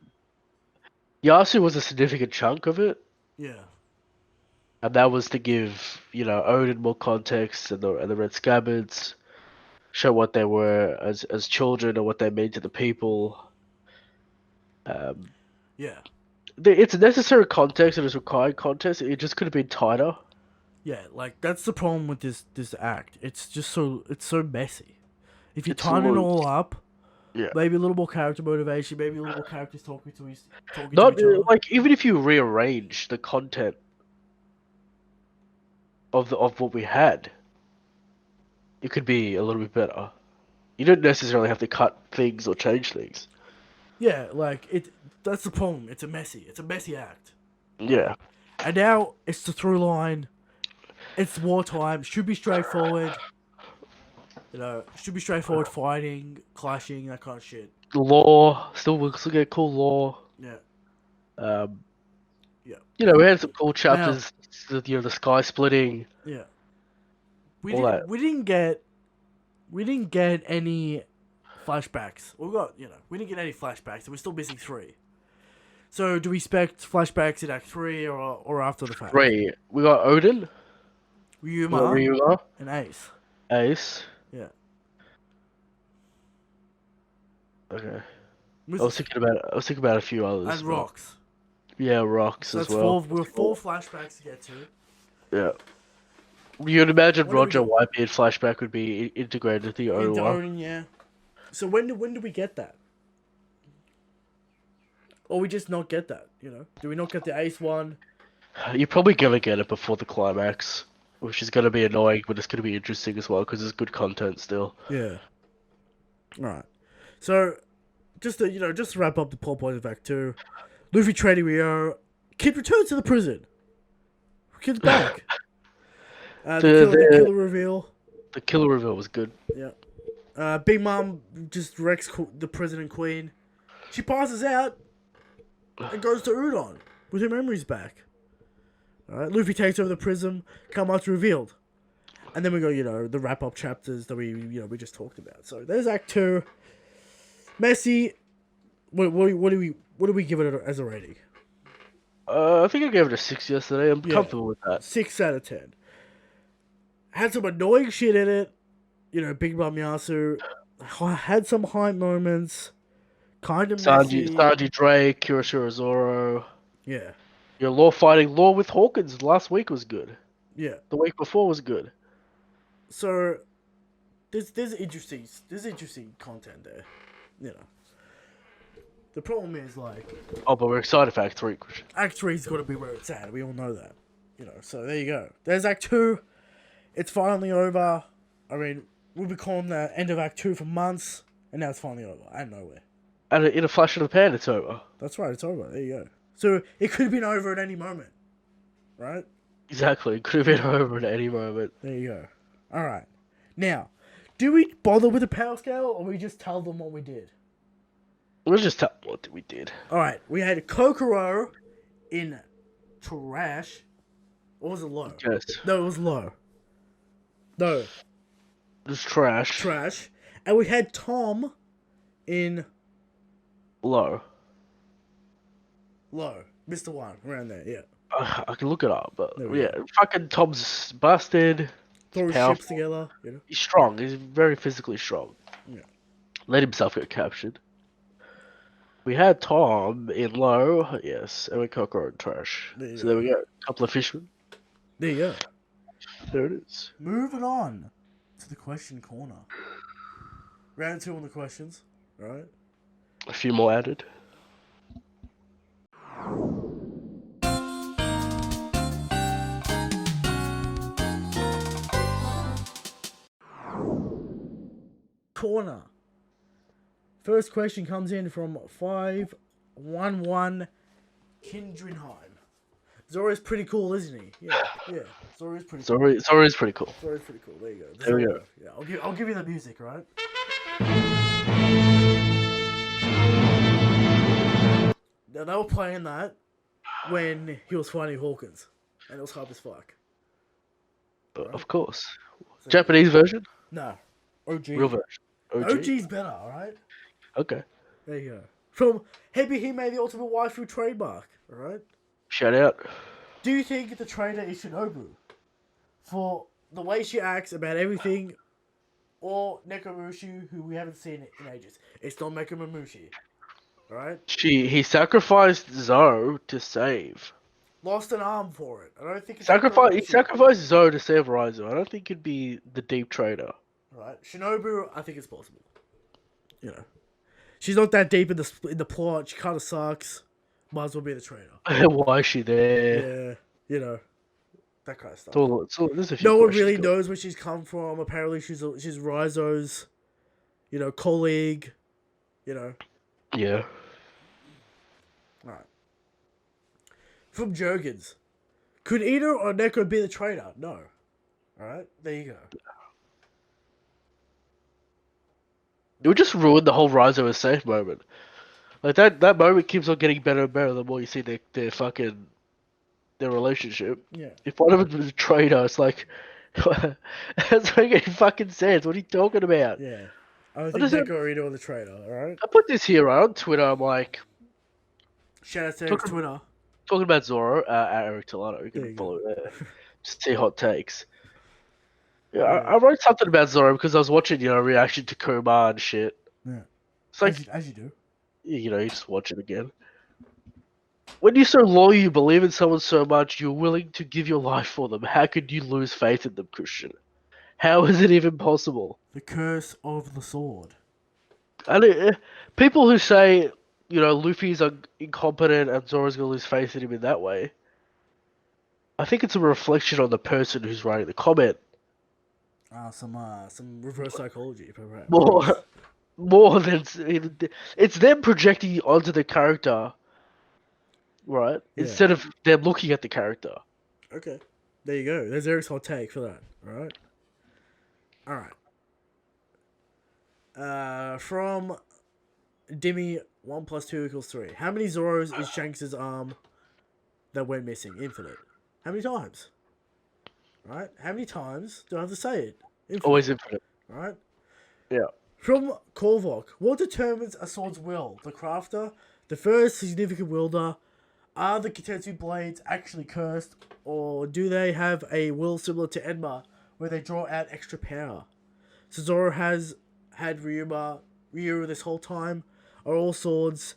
Yasu was a significant chunk of it, Yeah. and that was to give, Odin more context and the Red Scabbards, show what they were as children and what they mean to the people. Yeah. It's necessary context and it's required context. It just could have been tighter. Yeah, like that's the problem with this act. It's just so messy. If you It's tighten it loose. all up, Yeah. maybe a little more character motivation, maybe a little more characters talking to each Not other. like even if you rearrange the content of what we had, it could be a little bit better. You don't necessarily have to cut things or change things. Yeah, like it. That's the problem. It's a messy act. Yeah. And now it's the through line. It's wartime. Should be straightforward. Should be straightforward fighting, clashing, that kind of shit. Law, we're still get cool law. Yeah. Um, Yeah. we had some cool chapters. The sky splitting. Yeah. We All that. we didn't get any flashbacks. We didn't get any flashbacks, and we're still missing 3. So do we expect flashbacks in Act 3 or after the fact? 3. We got Odin. We got Ryuma Ryuma. and Ace. Ace. Yeah. Okay. I was thinking about a few others. And but- Rocks. Yeah, rocks So as that's well. 4 flashbacks to get to. Yeah. You'd imagine What do we Roger do? Whitebeard flashback would be integrated with the Into Oda. Odin, yeah. So when do we get that? Or we just not get that, Do we not get the Ace one? You're probably gonna get it before the climax, which is gonna be annoying, but it's gonna be interesting as well because there's good content still. Yeah. Alright. So, just to wrap up the plot point of Act 2, Luffy training Rio, Kid returns to the prison. Kid's back. The killer reveal. The killer reveal was good. Yeah. Big Mom just wrecks the prison and Queen. She passes out and goes to Udon with her memories back. Alright, Luffy takes over the prison, Kamatsu revealed. And then we go, the wrap-up chapters that we just talked about. So there's Act 2. Messy. What do we give it as a rating? I think I gave it a 6 yesterday. I'm Yeah. comfortable with that. 6 out of 10. Had some annoying shit in it. Big Mom Yasu had some hype moments. Kind of messy. Sanji Drake, Kirishiro Zoro. Yeah. Your law with Hawkins last week was good. Yeah. The week before was good. So there's interesting content there. The problem is Oh, but we're excited for Act 3. Act 3's got to be where it's at. We all know that. So there you go. There's Act 2. It's finally over. I mean, we've been calling the end of Act 2 for months, and now it's finally over. Out of nowhere. And in a flash of the pan, it's over. That's right, it's over. There you go. So it could have been over at any moment. Right? Exactly. It could have been over at any moment. There you go. Alright. Now, do we bother with the power scale, or we just tell them what we did? Let's just tell what we did. Alright, we had Kokoro in trash. Or was it low? Yes. No, it was low. No, It was trash. trash. And we had Tom in Low. low. Mr. One, around there, yeah. I can look it up, but There we yeah, fucking Tom's busted. Throw his powerful. ships together, He's strong. He's very physically strong. Yeah. Let himself get captured. We had Tom in low, yes, and we Kokoro in trash. There you So go. there we go. Couple of fishermen. There you go. There it is. Moving on to the question corner. Round 2 on the questions, right? A few more added. Corner. First question comes in from 511 Kindrenheim. Zoro's pretty cool, isn't he? Yeah. Zoro's pretty cool. Sorry, it's pretty cool. Zoro's pretty cool. There you go. There we go. Yeah, I'll give you the music, right? Now they were playing that when he was fighting Hawkins, and it was hard as fuck. Of course. So- Japanese version? No, OG. Real version. OG? OG's better, alright? Okay. There you go. From Hebi Hime, the Ultimate Waifu trademark, alright? Shout out. Do you think the trainer is Shinobu for the way she acts about everything, or Nekomushi, who we haven't seen in ages? It's not Nekomushi, alright? He sacrificed Zoro to save. Lost an arm for it. I don't think it's He Nekomushi. sacrificed Zoro to save Raizo. I don't think it'd be the deep trader. Right, Shinobu, I think it's possible. She's not that deep in the plot. She kind of sucks. Might as well be the trainer. Why is she there? Yeah, that kind of stuff. There's a few No one questions really going. knows where she's come from. Apparently, she's Raizo's, colleague. Yeah. Right. From Jurgens, could Ino or Neko be the trainer? No. All right, there you go. It would just ruin the whole Raizo is safe moment. Like that moment keeps on getting better and better the more you see their relationship. Yeah. If one of them was a traitor, it's like that's not making fucking sense. What are you talking about? Yeah. I don't What think is it? Neko or Ino are the trainer. All right. I put this here on Twitter. I'm like Shout out to Talk- Eric's Twitter. talking about Zoro at Eric Tolano. You There can you follow there. Just see hot takes. Yeah, I wrote something about Zoro because I was watching, reaction to Kuma and shit. Yeah. It's like, As you do. you just watch it again. When you're so loyal, you believe in someone so much, you're willing to give your life for them. How could you lose faith in them, Christian? How is it even possible? The curse of the sword. And people who say, Luffy's incompetent and Zoro's gonna lose faith in him in that way, I think it's a reflection on the person who's writing the comment. Some reverse psychology, perhaps. More than it's them projecting onto the character, right? Yeah. Instead of them looking at the character. Okay. There you go. There's Eric's hot take for that. Alright. From Dimmy, 1 + 2 = 3. How many Zoros is Shanks' arm that went missing? Infinite. How many times? Right? How many times do I have to say it? Infinite. Always infinite. Right? Yeah. From Korvok, what determines a sword's will? The crafter, the first significant wielder, are the Kitetsu blades actually cursed, or do they have a will similar to Enma, where they draw out extra power? So Zoro has had Ryu this whole time. Are all swords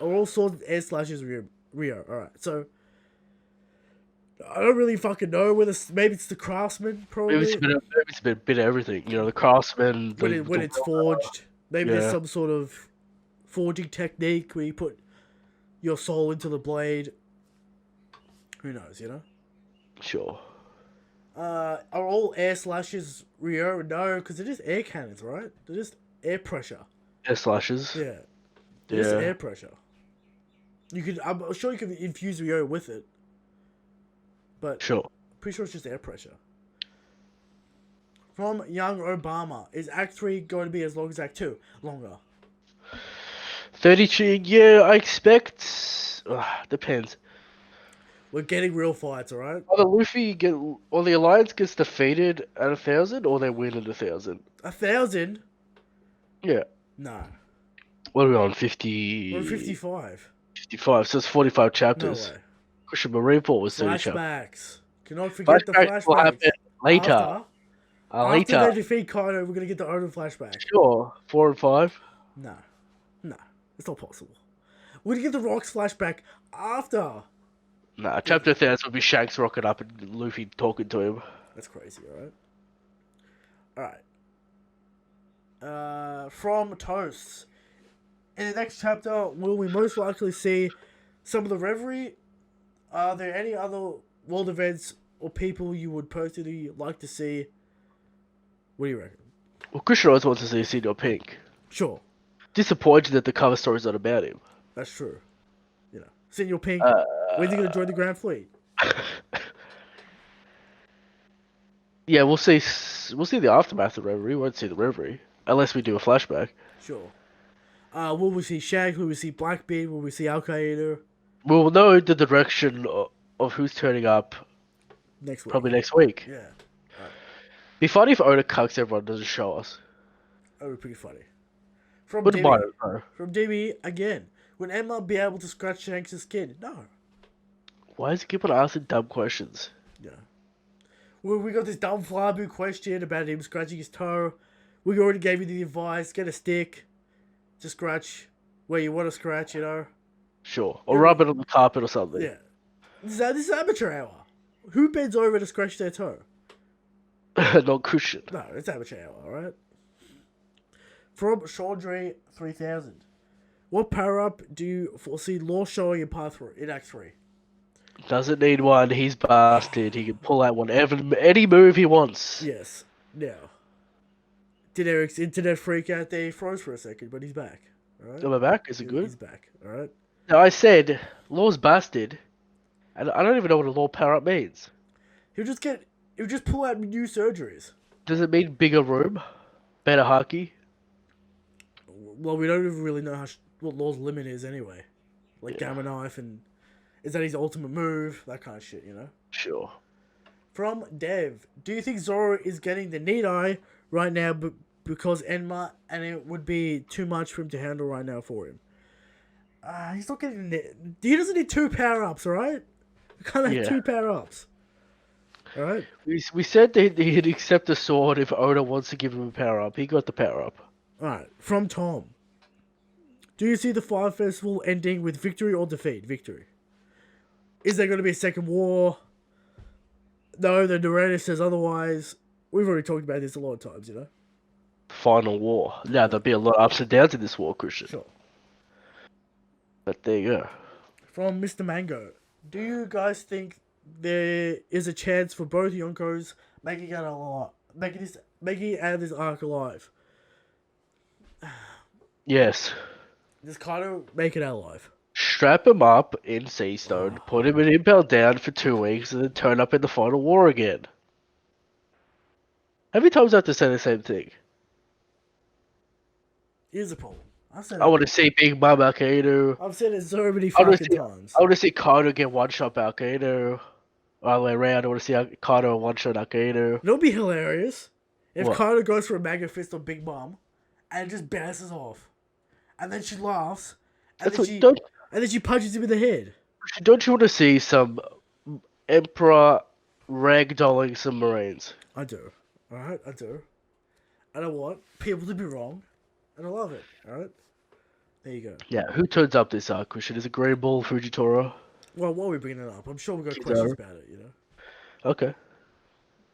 air slashes Ryu? Alright, so I don't really fucking know whether maybe it's the craftsman, probably. Maybe it's a bit of everything. The craftsman. When it's forged. Maybe there's Yeah. some sort of forging technique where you put your soul into the blade. Who knows, Sure. Are all air slashes Rio? No, because they're just air cannons, right? They're just air pressure. Air slashes. Yeah. They're just Yeah. air pressure. I'm sure you can infuse Rio with it. But Sure. pretty sure it's just air pressure. From Young Obama, is Act 3 going to be as long as Act 2? Longer. 32. Yeah, I expect. Depends. We're getting real fights, alright? Either Luffy get or the Alliance gets defeated at 1,000, or they win at 1,000. 1,000? Yeah. No. What are we on? 50. We're on 55. 55. So it's 45 No chapters. way. Christian Marine was 30 chapters. Flashbacks. Cannot forget the Flashbacks will happen flashbacks. later. After they defeat Kaido, we're going to get the Oden flashback. Sure. 4 and 5. No. No. It's not possible. We're going to get the Rocks flashback after. Nah, chapter 1000 will be Shanks rocking up and Luffy talking to him. That's crazy, alright? Alright. From Toasts. In the next chapter, will we most likely see some of the Reverie? Are there any other world events or people you would personally like to see? What do you reckon? Well, Christian always wants to see Senior Pink. Sure. Disappointed that the cover story's not about him. That's true. You know, Senior Pink, when's he going to join the Grand Fleet? Yeah, we'll see the aftermath of Reverie. We won't see the Reverie unless we do a flashback. Sure. Will we see Shag? Will we see Blackbeard? Will we see Al Qaeda? We'll know the direction of who's turning up Next week. probably next week. Yeah. Be funny if Oda cucks everyone doesn't show us. That would be pretty funny. From Wouldn't DB, mind it, though. from DB again. Would Emma be able to scratch Shanks' skin? No. Why is he keep on asking dumb questions? Yeah. Well, we got this dumb Flabu question about him scratching his toe. We already gave you the advice. Get a stick to scratch where you want to scratch, you know. Sure. Or rub it on the carpet or something. Yeah. This is amateur hour. Who bends over to scratch their toe? Not cushion. No, it's amateur hour, alright? From Chaudry 3000. What power-up do you foresee Law showing in Act 3? Doesn't need one. He's bastard. He can pull out any move he wants. Yes. Now. Did Eric's internet freak out there? He froze for a second, but he's back. Alright? Am I back? Is it good? He's back, alright? No, I said Law's bastard. And I don't even know what a Law power up means. He'll just pull out new surgeries. Does it mean bigger room? Better hockey? Well, we don't even really know what Law's limit is anyway. Like Gamma Knife and... Is that his ultimate move? That kind of shit, you know? Sure. From Dev. Do you think Zoro is getting the need eye right now because Enma, and it would be too much for him to handle right now for him? He's not getting... He doesn't need 2 power-ups, alright? We can't have 2 power-ups. Alright? We said that he'd accept the sword if Oda wants to give him a power up. He got the power up. Alright, from Tom. Do you see the Fire Festival ending with victory or defeat? Victory. Is there going to be a second war? No, the narrator says otherwise. We've already talked about this a lot of times, you know? Final war. Now, there'll be a lot of ups and downs in this war, Christian. Sure. But there you go. From Mr. Mango. Do you guys think there is a chance for both Yonkos making it out of this arc alive? Yes. Does Kaido make it out alive? Strap him up in Sea Stone, put him in Impel Down for 2 weeks, and then turn up in the final war again. How many times do I have to say the same thing? Here's the problem. I want to see Big Mom Alkaid. I've said it so many fucking times. I want to see Kaido get one-shot by Alkaid. All the way around, I want to see Kaido one-shot Alkaid. It'll be hilarious if What? Kaido goes for a Mega Fist on Big Mom and just bounces off. And then she laughs. And then she punches him in the head. Don't you want to see some Emperor ragdolling some Marines? I do. Alright, I do. And I want people to be wrong. And I love it. Alright? There you go. Yeah, who turns up this arc, Christian? Is it Green Bull, Fujitora? Well, while we're bringing it up, I'm sure we've got questions about it, you know? Okay.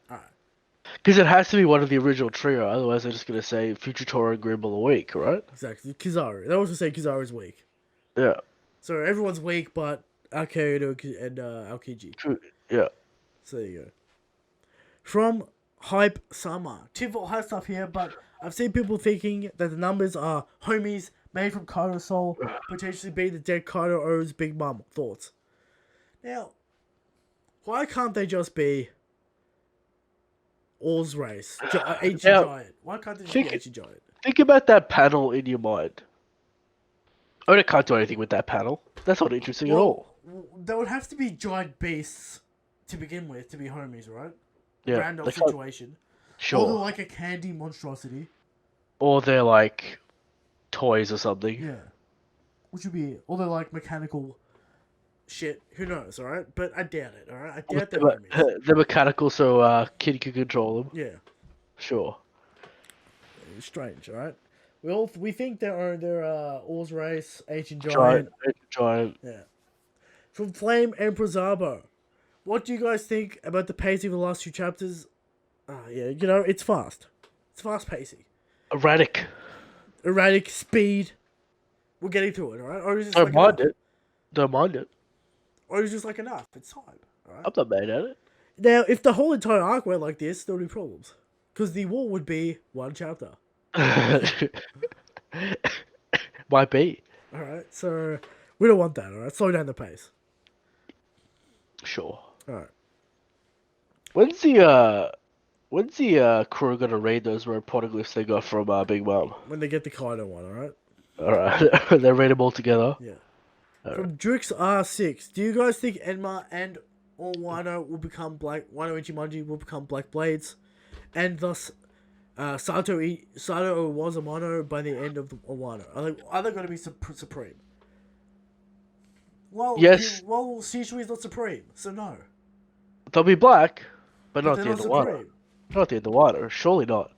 Alright. Because it has to be one of the original trio, otherwise they're just going to say Fujitora and Green Bull a week, right? Exactly. Kizaru. They also say Kizaru's weak. Yeah. So everyone's weak, but Alkaid and Aokiji. Yeah. So there you go. From Hype Summer. Typical hype stuff here, but I've seen people thinking that the numbers are homies made from Kaido's soul, potentially being the dead Kaido owes Big Mom. Thoughts? Now, why can't they just be All's race? Ancient Now, Giant. Why can't they just be Ancient Giant? Think about that panel in your mind. I can't do anything with that panel. That's not interesting at all. There would have to be giant beasts to begin with to be homies, right? Yeah, Random they can't- situation. Or Sure. they're like a candy monstrosity. Or they're like toys or something. Yeah. Which would be, or they're like mechanical shit. Who knows, alright? But I doubt it, alright? I doubt they're homies. They're mechanical, so Kid can control them. Yeah. Sure. It's strange, alright? We think they're All's race, Ancient Giant. Giant. Yeah. From Flame Emperor Zabo. What do you guys think about the pacing of the last two chapters? Yeah, it's fast. It's fast pacing. Erratic. Erratic speed. We're getting through it, alright? Or is it just Don't like mind enough? it. Don't mind it. Or is it just like enough? It's time, alright? I'm not mad at it. Now, if the whole entire arc went like this, there would be problems. Because the war would be one chapter. Might be. Alright, so we don't want that, alright? Slow down the pace. Sure. Alright. When's the crew gonna read those road poneglyphs they got from Big Mom? When they get the Kaido one, alright? Alright. They read them all together. Yeah. Alright. From Drix R6, do you guys think Enma and or Wano will become Wano and Ichimonji will become Black Blades? And thus, Sato or Wazamano by the end of Wano? Are they going to be supreme? Well, Yes. Shishui is not supreme, so no. They'll be black, but not at they're the end not of water. supreme. Not at the end of water. Surely not.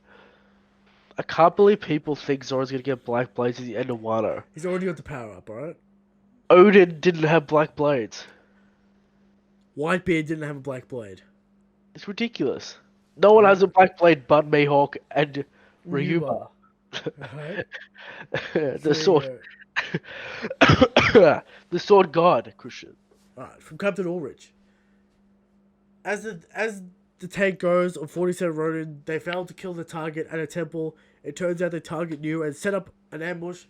I can't believe people think Zora's gonna get black blades at the end of Wano. He's already got the power up, alright? Odin didn't have black blades. Whitebeard didn't have a black blade. It's ridiculous. No one has a black blade but Mihawk and Ryuba. Alright? The sword. The sword god, Christian. Alright, from Captain Ulrich. As the tank goes on 47 Ronin, they failed to kill the target at a temple. It turns out the target knew and set up an ambush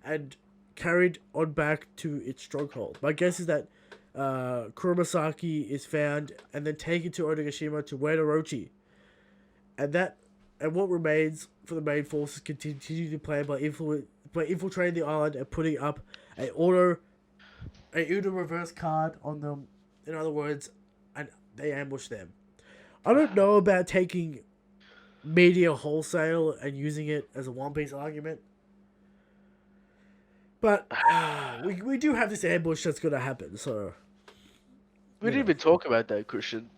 and carried on back to its stronghold. My guess is that Kuromasaki is found and then taken to Onigashima to Wano Orochi. And what remains for the main forces continue to play by infiltrating the island and putting up a Uno reverse card on them. In other words, and they ambush them. I don't know about taking media wholesale and using it as a One Piece argument. But we do have this ambush that's going to happen, so... We didn't even talk about that, Christian.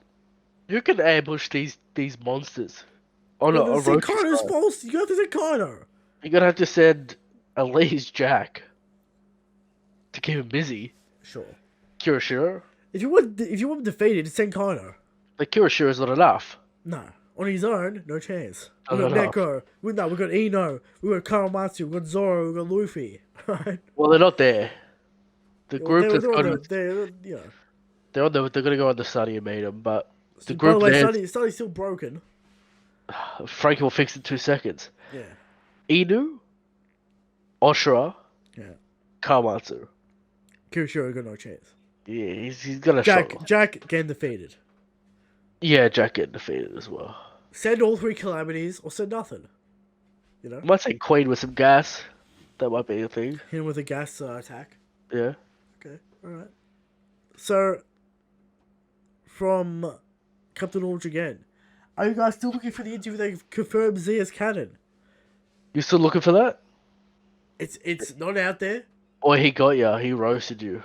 Who can ambush these monsters? On a Orochi's Kaido's side? false. You have to say Kaido. You're gonna have to send at least Jack to keep him busy. Sure. Kirishiro? If you want him defeated, send Kaido. Like Kirishiro's not enough. No. On his own, no chance. We Not got enough. Neko. We got Ino. We got Karamatsu. We got Zoro. We got Luffy. Right? Well, they're not there. The group that's gonna they're they're gonna go on the study and meet him, but the By the group way, there, Study's still broken. Frankie will fix it in 2 seconds. Yeah. Inu, Oshira, Yeah. Kamatsu. Kirishiro got no chance. Yeah, he's gonna struggle. Jack getting defeated. Yeah, Jack getting defeated as well. Send all three calamities or send nothing. You know? I might say Queen with some gas. That might be a thing. Hit him with a gas attack. Yeah. Okay, alright. So, from Captain Ulrich again. Are you guys still looking for the interview that confirms Z as canon? You still looking for that? It's not out there. Or he got ya, he roasted you.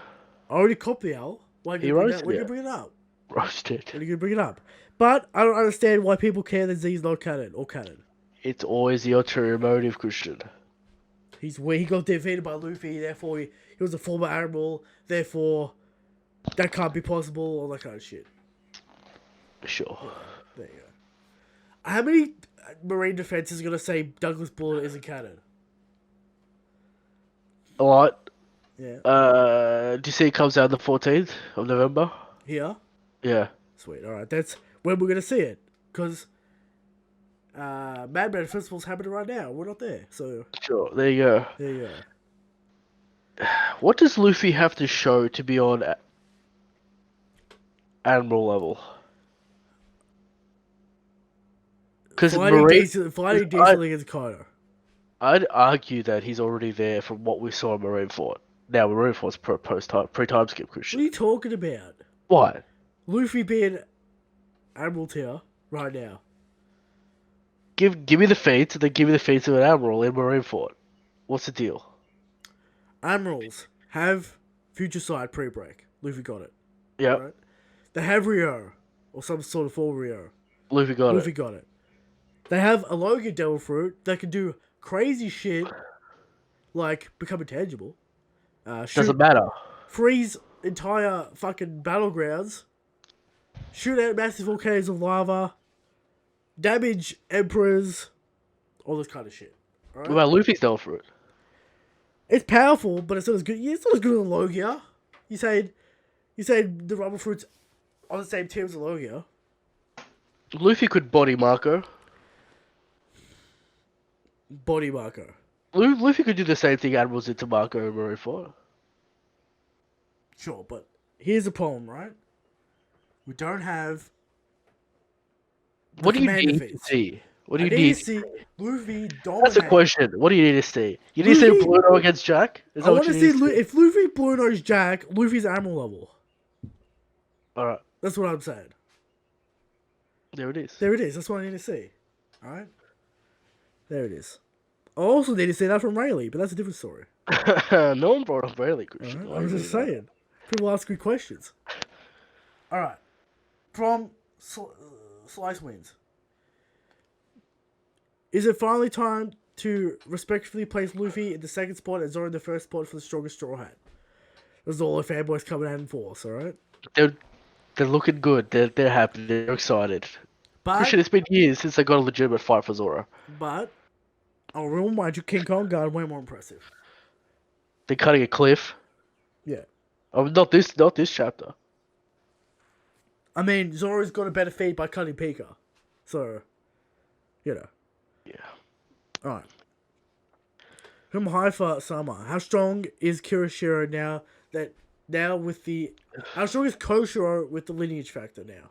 I already copped the L. Why He you roasted bring you. it up? Roasted. When are you gonna bring it up? But I don't understand why people care that Z's not canon or canon. It's always the ulterior motive, Christian. He's where he got defeated by Luffy, therefore he was a former admiral, therefore that can't be possible, all that kind of shit. Sure. There you go. How many Marine Defense is gonna say Douglas Bullet isn't canon? A lot. Yeah. Do you see it comes out on the 14th of November? Here? Yeah. Sweet. All right, that's when we're gonna see it, because Madman Festival's happening right now. We're not there, so Sure, there you go. there you go. What does Luffy have to show to be on Admiral level? Because Fighting Marine, decently against Kaido. I'd argue that he's already there from what we saw in Marineford. Now, Marinefort's pre-time skip What Christian. are you talking about? What? Luffy being Admiral tier right now. Give me the feats, and then give me the feats of an Admiral in Marineford. What's the deal? Admirals have Future Sight pre-break. Luffy got it. Yep, Right? They have Rio, or some sort of full Rio. Luffy got Luffy it. got it. They have a Logan Devil Fruit that can do crazy shit, like become intangible. Doesn't matter. Freeze entire fucking battlegrounds. Shoot out massive volcanoes of lava. Damage emperors. All this kind of shit. Alright? What about Luffy's Devil Fruit? It's powerful, but it's not as good. Yeah, it's not as good as Logia. You said the rubber fruits on the same team as Logia. Luffy could body Marco. Body marker. Luffy could do the same thing Admirals did to Marco in Marineford. Sure, but here's the problem, right? We don't have. What do you commander need to feats. see? What do I you need need? to see Luffy dominate. That's a question. What do you need to see? You need to see Luffy- Bluto against Jack? Is I that want what to you see need to see? if Luffy Blue Nose Jack, Luffy's Admiral level. Alright, That's what I'm saying. there it is. There it is. That's what I need to see. Alright? There it is. I also need to see that from Rayleigh, but that's a different story. No one brought up Rayleigh, Christian. Alright? Why I'm you just doing that? saying. People ask good questions. Alright. From Slice Wins. Is it finally time to respectfully place Luffy in the second spot and Zoro in the first spot for the strongest Straw Hat? That's all the fanboys coming out in force, alright? They're looking good. They're happy. They're excited. But, Christian, it's been years since they got a legitimate fight for Zoro. I'll remind you, King Kong got way more impressive. They're cutting a cliff. Yeah. Oh, not this chapter. I mean, Zoro's got a better feed by cutting Pika. So, you know. Yeah. Alright. From Haifa Sama, how strong is Kirishiro how strong is Koshiro with the lineage factor now?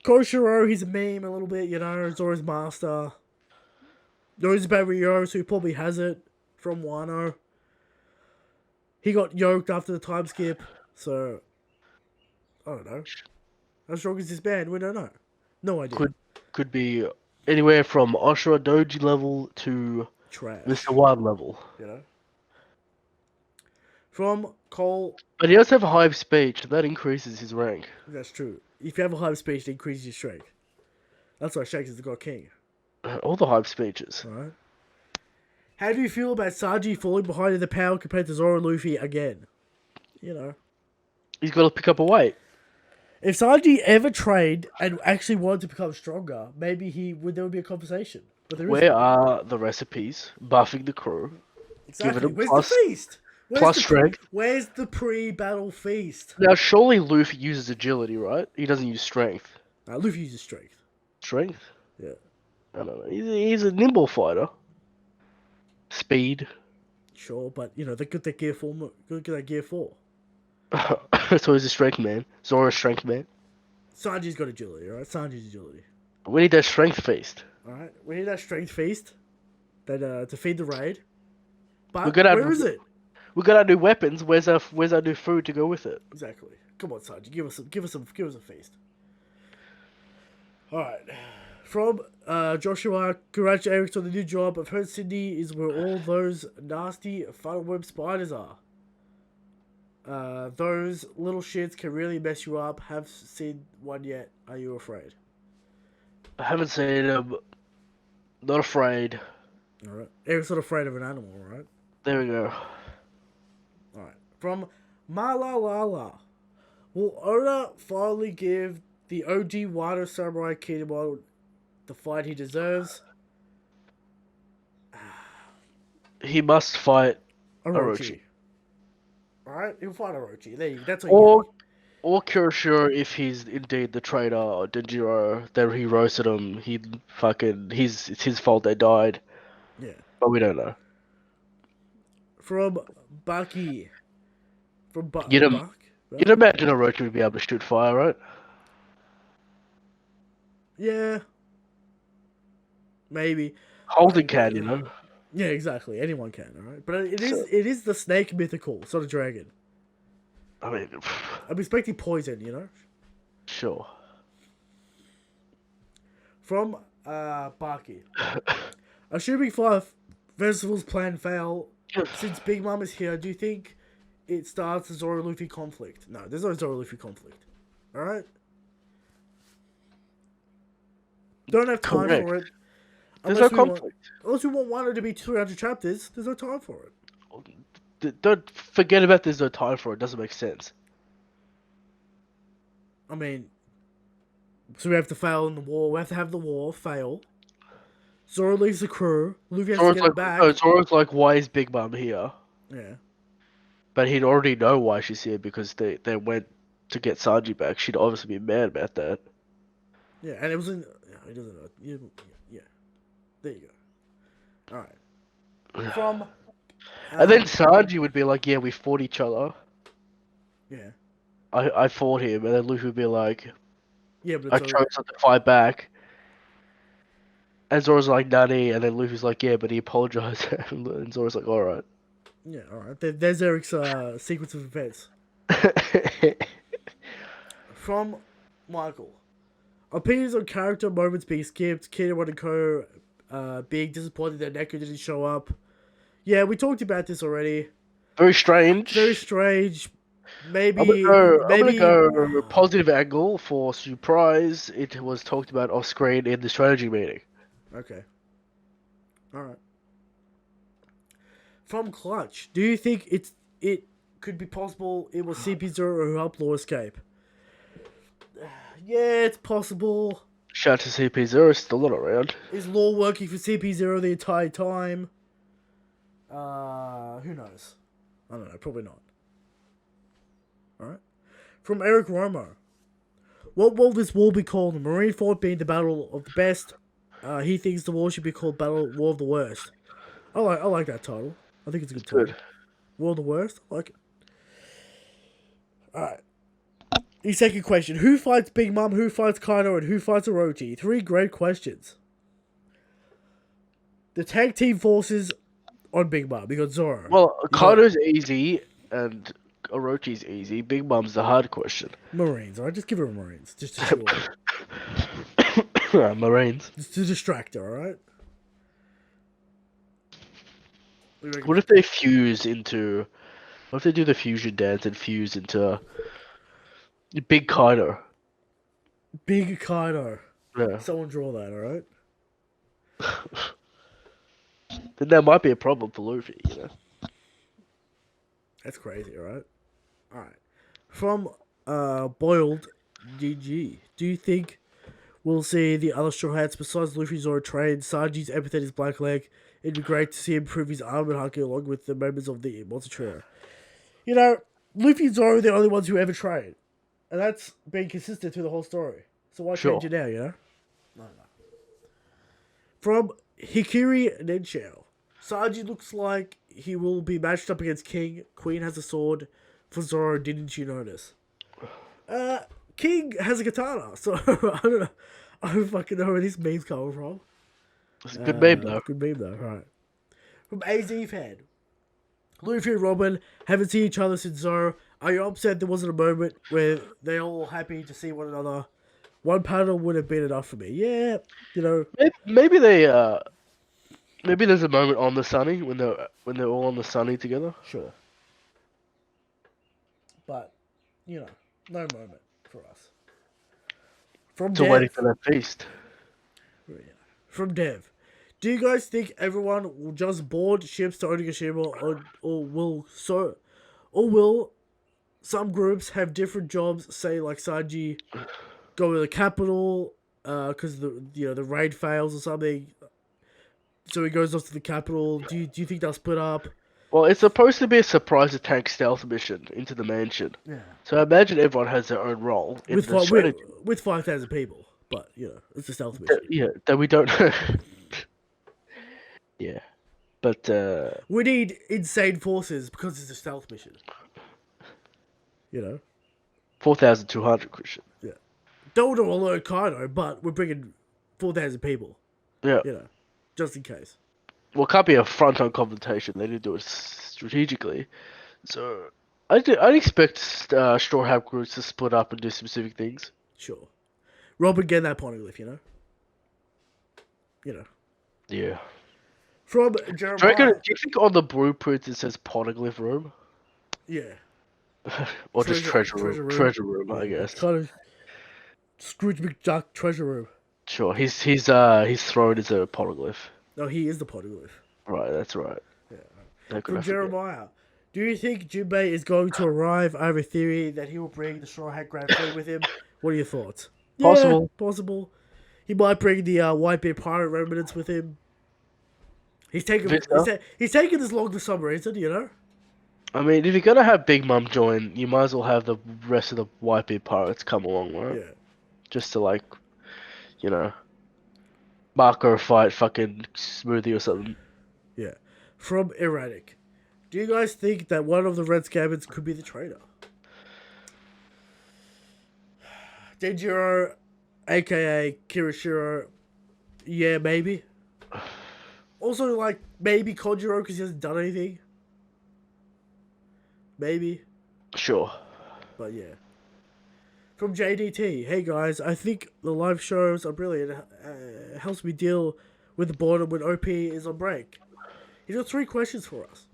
Koshiro, he's a meme a little bit, you know, Zoro's master. Knows about Ryo, so he probably has it from Wano. He got yoked after the time skip, so I don't know. How strong is this band? We don't know. No idea. Could be anywhere from Oshira Doji level to Trash. Mr. One level. You know? From Cole, But he does have a high speech, and that increases his rank. that's true. If you have a high speech, it increases your strength. That's why Shanks is the God King. All the hype speeches. Alright. How do you feel about Sanji falling behind in the power compared to Zoro and Luffy again? You know. He's got to pick up a weight. If Sanji ever trained and actually wanted to become stronger, maybe there would be a conversation. But there Where isn't. are the recipes? Buffing the crew. Exactly. Give it a Where's plus- the feast? plus strength. Where's the pre-battle feast? Now, surely Luffy uses agility, right? He doesn't use strength. Luffy uses strength. Strength? Yeah. I don't know. He's a nimble fighter. Speed. Sure, but you know they got that gear 4. Look at that gear 4. So he's a strength man. Zora's strength man. Sanji's got agility, alright? Sanji's agility. We need that strength feast. Alright? We need that strength feast. That to feed the raid. But We're gonna have- where is it? We got our new weapons. Where's our new food to go with it? Exactly. Come on, Sanji, give us a feast. Alright. From Joshua, congratulations on the new job. I've heard Sydney is where all those nasty funnel web spiders are. Those little shits can really mess you up. Have seen one yet? Are you afraid? I haven't seen him. Not afraid. Alright. Eric's not afraid of an animal, right? There we go. Alright. From Malalala. Will Oda finally give the OG Wano Samurai Kinemon the fight he deserves? He must fight Orochi. Orochi. Alright? He'll fight Orochi. There you go. That's what Or or Kuroshiyo, if he's indeed the traitor, or Denjiro, that he roasted him, it's his fault they died. Yeah. But we don't know. From Bucky. From You'd, im- Buck? you'd imagine Orochi would be able to shoot fire, right? Yeah. Maybe. Holden can, you know. Yeah, exactly. Anyone can, alright? But it So- is the snake mythical, it's not a dragon. I mean, I'm expecting poison, you know? sure. From Baki. Assuming 5 festivals plan fail, since Big Mom is here, do you think it starts a Zoro Luffy conflict? No, there's no Zoro Luffy conflict. Alright? Don't have time Correct. for it. There's no we want- conflict. Unless we want Wano to be 300 chapters, there's no time for it. Don't forget about there's no time for it. Doesn't make sense. I mean, so we have to fail in the war. We have to have the war fail. Zoro leaves the crew. Luffy has to get it back. Zoro's like, why is Big Mom here? Yeah. But he'd already know why she's here because they went to get Sanji back. She'd obviously be mad about that. Yeah, and it was in. Yeah, he doesn't know. Yeah. There you go. Alright. From. And then Sanji would be like, yeah, we fought each other. Yeah. I fought him. And then Luffy would be like, Yeah, but I it's chose not to fight back. And Zoro's like, Nani. And then Luffy's like, yeah, but he apologized. And Zoro's like, alright. yeah, alright. There's Eric's sequence of events. From Michael. Opinions on character moments being skipped. Kid and Co. Being disappointed that Neko didn't show up. Yeah, we talked about this already. Very strange. Very strange. Maybe. I'm gonna go positive angle for surprise. It was talked about off screen in the strategy meeting. Okay. Alright. From Clutch. Do you think it could be possible it was CP0 who helped Law escape? Yeah, it's possible. Shout out to CP0, still not around. Is Law working for CP0 the entire time? Who knows? I don't know, probably not. Alright. From Eric Romo. What will this war be called? The Marineford being the battle of the best. He thinks the war should be called War of the Worst. I like that title. I think it's a good title. Good. War of the Worst? I like it. Alright. The second question. Who fights Big Mom, who fights Kaido, and who fights Orochi? 3 great questions. The tag team forces on Big Mom. We got Zoro. Well, Kaido's easy and Orochi's easy. Big Mom's the hard question. Marines, alright? Just give her Marines. Just to show Marines. Just to distract her, alright? What if they fuse into... What if they do the fusion dance and fuse into... Big Kaido? Big Kaido. Yeah. Someone draw that, alright? Then that might be a problem for Luffy, you know? That's crazy, alright? Alright. From Boiled GG. Do you think we'll see the other Straw Hats besides Luffy, Zoro trained? Sanji's epithet is Black Leg. It'd be great to see him prove his arm and haki along with the members of the Monster Trio. You know, Luffy and Zoro are the only ones who ever trained. And that's been consistent through the whole story. So why change it now, you know? No. From Hikiri Nenshao. Sanji looks like he will be matched up against King. Queen has a sword. For Zoro, didn't you notice? King has a katana, so I don't know. I don't fucking know where this meme's coming from. It's a good meme, though. Good meme, though. Right. From AZ fan. Luffy and Robin haven't seen each other since Zoro. Are you upset there wasn't a moment where they're all happy to see one another? One panel would have been enough for me. Yeah, you know. Maybe they, maybe there's a moment on the Sunny when they're all on the Sunny together. Sure. But, you know, no moment for us. From Still Dev. waiting for that feast. From Dev. Do you guys think everyone will just board ships to Onigashima or will some groups have different jobs, say like Sanji go to the capital because the raid fails or something, so he goes off to the capital. Do you think they'll split up? Well, it's supposed to be a surprise attack stealth mission into the mansion. Yeah. So I imagine everyone has their own role in With the strategy. with 5,000 people, but it's a stealth mission. Yeah, that we don't. Yeah, but We need insane forces because it's a stealth mission. 4,200 Christian. Yeah. Don't alert Kaido, but we're bringing 4,000 people. Yeah. Just in case. Well, it can't be a front-on confrontation. They need to do it strategically. So I'd expect Straw Hat groups to split up and do specific things. Sure. Robin getting that poneglyph, Yeah. From Do Jeremiah. you think on the blueprint it says Poneglyph room? Yeah. Or just treasure room? Treasure room, I guess. Kind of Scrooge McDuck treasure room. Sure. His throne is a poneglyph. No, he is the poneglyph. Right, that's right. Yeah. From Jeremiah. Do you think Jinbei is going to arrive? I have a theory that he will bring the Straw Hat Grand Fleet with him. What are your thoughts? Possible. Yeah, possible. He might bring the Whitebeard pirate remnants with him. He's taking this long to summer, isn't he, I mean, if you're gonna have Big Mom join, you might as well have the rest of the Whitebeard pirates come along, right? Yeah. Just to Marco fight fucking Smoothie or something. Yeah. From Erratic. Do you guys think that one of the Red Scabbers could be the traitor? Denjiro, aka Kirishiro, yeah, maybe. Also, maybe Kojiro because he hasn't done anything. Maybe. Sure. But yeah. From JDT, hey guys, I think the live shows are brilliant. Helps me deal with the boredom when OP is on break. He's got 3 questions for us.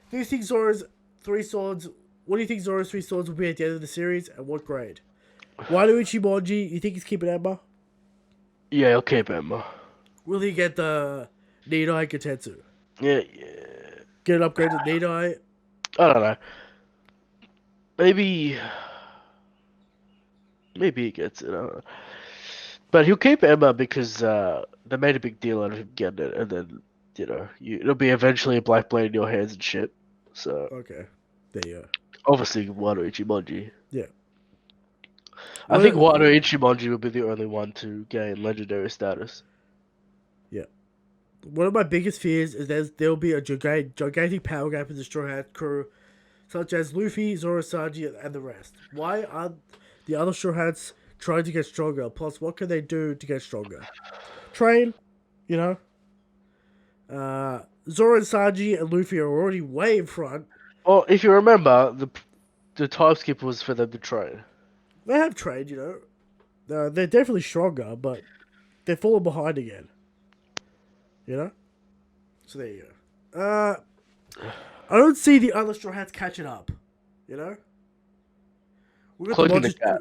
Do you think Zoro's 3 swords? What do you think Zoro's 3 swords will be at the end of the series, and what grade? Wado Ichimonji, you think he's keeping Emma? Yeah, he'll keep Emma. Will he get the Nidai Getetsu? Yeah. Get an upgrade to Nidai? I don't know. Maybe he gets it. I don't know. But he'll keep Emma because they made a big deal out of him getting it, and then it'll be eventually a black blade in your hands and shit. So Okay, there you go. obviously Wado Ichimonji. Yeah. I think Wado Ichimonji will be the only one to gain legendary status. Yeah. One of my biggest fears is there'll be a gigantic power gap in the Straw Hat crew, such as Luffy, Zoro, Sanji, and the rest. Why are the other Straw Hats trying to get stronger? Plus, what can they do to get stronger? Train, Zoro and Sanji and Luffy are already way in front. Well, if you remember, the time skip was for them to train. They have trained, they're definitely stronger, but they're falling behind again. So there you go. I don't see the other Straw Hats catching up. We got Closing the gap.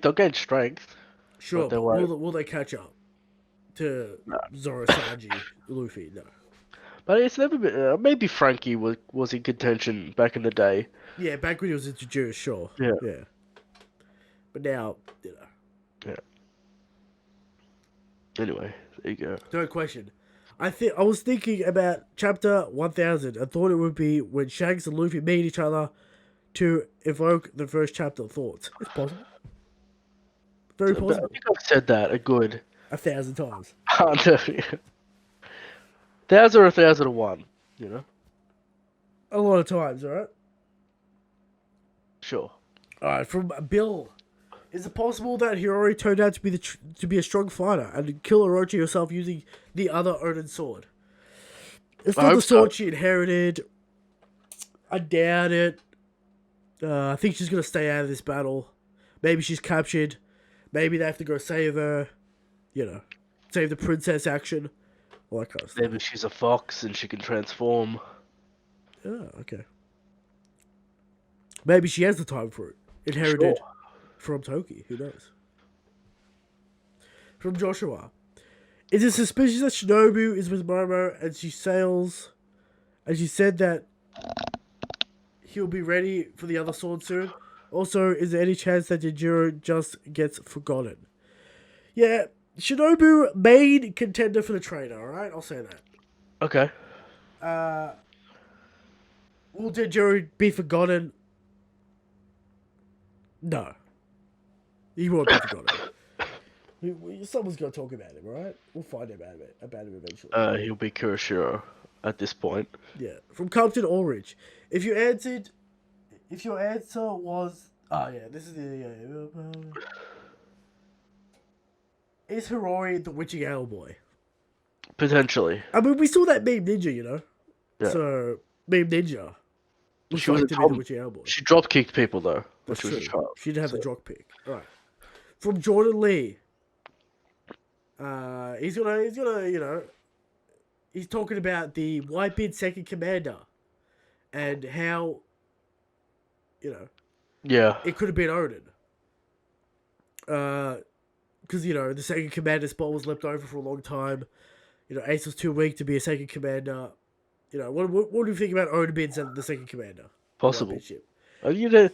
They'll gain strength. Sure, but will they catch up to Zoro, Sanji, Luffy? No. But it's never been. Maybe Frankie was in contention back in the day. Yeah, back when he was introduced, sure. Yeah. But now, Yeah. Anyway, there you go. Third question. I was thinking about chapter 1000. I thought it would be when Shanks and Luffy meet each other to evoke the first chapter thoughts. It's possible. Very possible. I think I've said that a good 1,000 times. 1,000 or 1,001. A lot of times, alright? Sure. Alright, from Bill. Is it possible that Hiyori turned out to be a strong fighter and kill Orochi herself using the other Odin sword? It's not the sword she inherited. I doubt it. I think she's going to stay out of this battle. Maybe she's captured. Maybe they have to go save her. Save the princess action. All that kind of stuff. Maybe she's a fox and she can transform. Oh, okay. Maybe she has the time for it. Inherited from Toki. Who knows? From Joshua. Is it suspicious that Shinobu is with Momo and she sails, and she said that he'll be ready for the other sword soon? Also, is there any chance that Yajiro just gets forgotten? Yeah, Shinobu, main contender for the trainer, alright? I'll say that. Okay. Will Denjiro be forgotten? No. He won't be forgotten. Someone's got to talk about him, right? We'll find out about him eventually. He'll be Kurashiro at this point. Yeah. From Compton Ulrich. If your answer was... Oh, yeah. This is the... Is Hirori the witching owl boy? Potentially. I mean, we saw that meme ninja, you know? Yeah. So, meme ninja. She was like to be the witching owl boy. She drop kicked people though. That's Which was a true. child. She didn't have the drop pick. Alright. From Jordan Lee. He's gonna, you know, he's talking about the Whitebeard second commander and how, you know, Yeah. it could have been Odin. Because, you know, the second commander spot was left over for a long time. You know, Ace was too weak to be a second commander. You know, what do you think about Odin being the second commander? Possible. The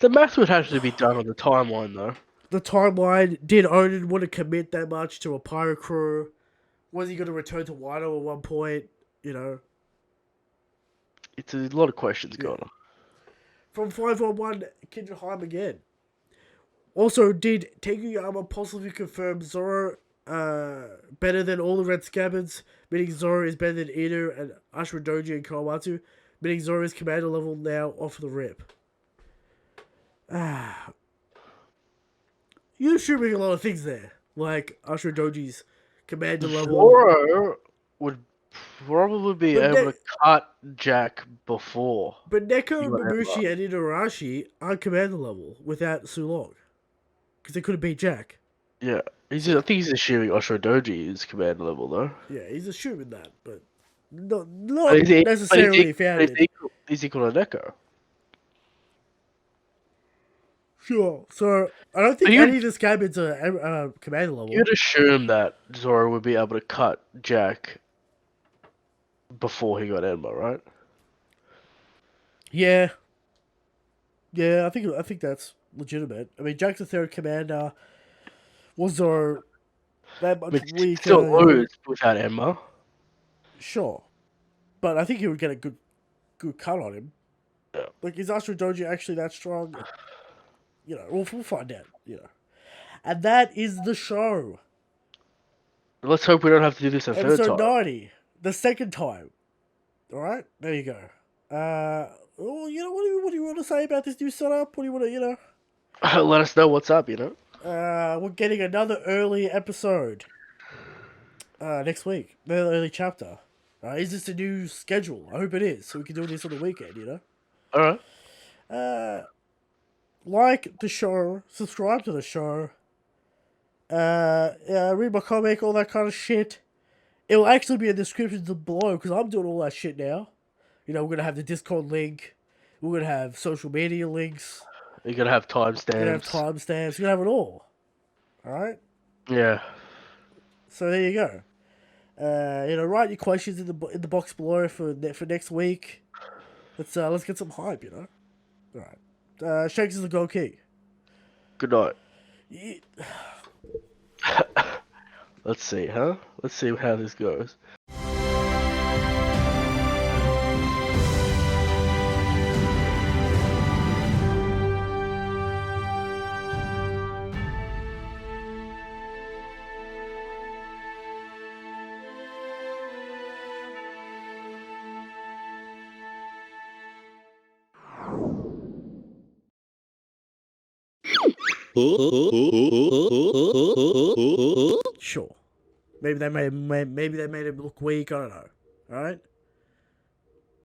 math would have to be done on the timeline though. The timeline, did Odin want to commit that much to a pirate crew? Was he going to return to Wano at one point? You know? It's a lot of questions going on. From 511, Kindred Heim again. Also, did Teguyama possibly confirm Zoro better than all the Red Scabbards, meaning Zoro is better than Inu and Ashura Doji and Kawamatsu, meaning Zoro is commander level now off the rip? You're assuming a lot of things there, like Ashura Doji's commander level. Zoro would probably be But able to cut Jack before. But Neko, You got Mamushi, and Inarashi aren't commander level without Sulong. Because they could have beat Jack. Yeah. I think he's assuming Ashura Doji is commander level though. Yeah, he's assuming that, but not But necessarily founded. He's equal to Neko. Sure. So, I don't think any of the Scabbards are commander level. You'd assume that Zoro would be able to cut Jack before he got Enma, right? Yeah. Yeah, I think that's legitimate. I mean, Jack's the third commander. Was Zoro that much weaker? Still lose without Enma. Sure. But I think he would get a good cut on him. Yeah. Like, is Ashura Doji actually that strong? You know, we'll find out, you know. And that is the show. Let's hope we don't have to do this a third Episode time. 90. The second time. Alright? There you go. Well, you know, what do you want to say about this new setup? What do you want to, you know? Let us know what's up, you know? We're getting another early episode. Next week. Another early chapter. Is this a new schedule? I hope it is, so we can do this on the weekend, you know? Alright. Like the show, subscribe to the show, read my comic, all that kind of shit. It will actually be in the description below, because I'm doing all that shit now. You know, we're going to have the Discord link, we're going to have social media links. You're going to have timestamps. We're going to have timestamps, we're going to have it all. Alright? Yeah. So there you go. You know, write your questions in the box below for next week. Let's get some hype, you know? Alright. SHANKS is the Gold King. Good night. Yeah. Let's see, huh? Let's see how this goes. Sure. Maybe they made him look weak. I don't know. All right.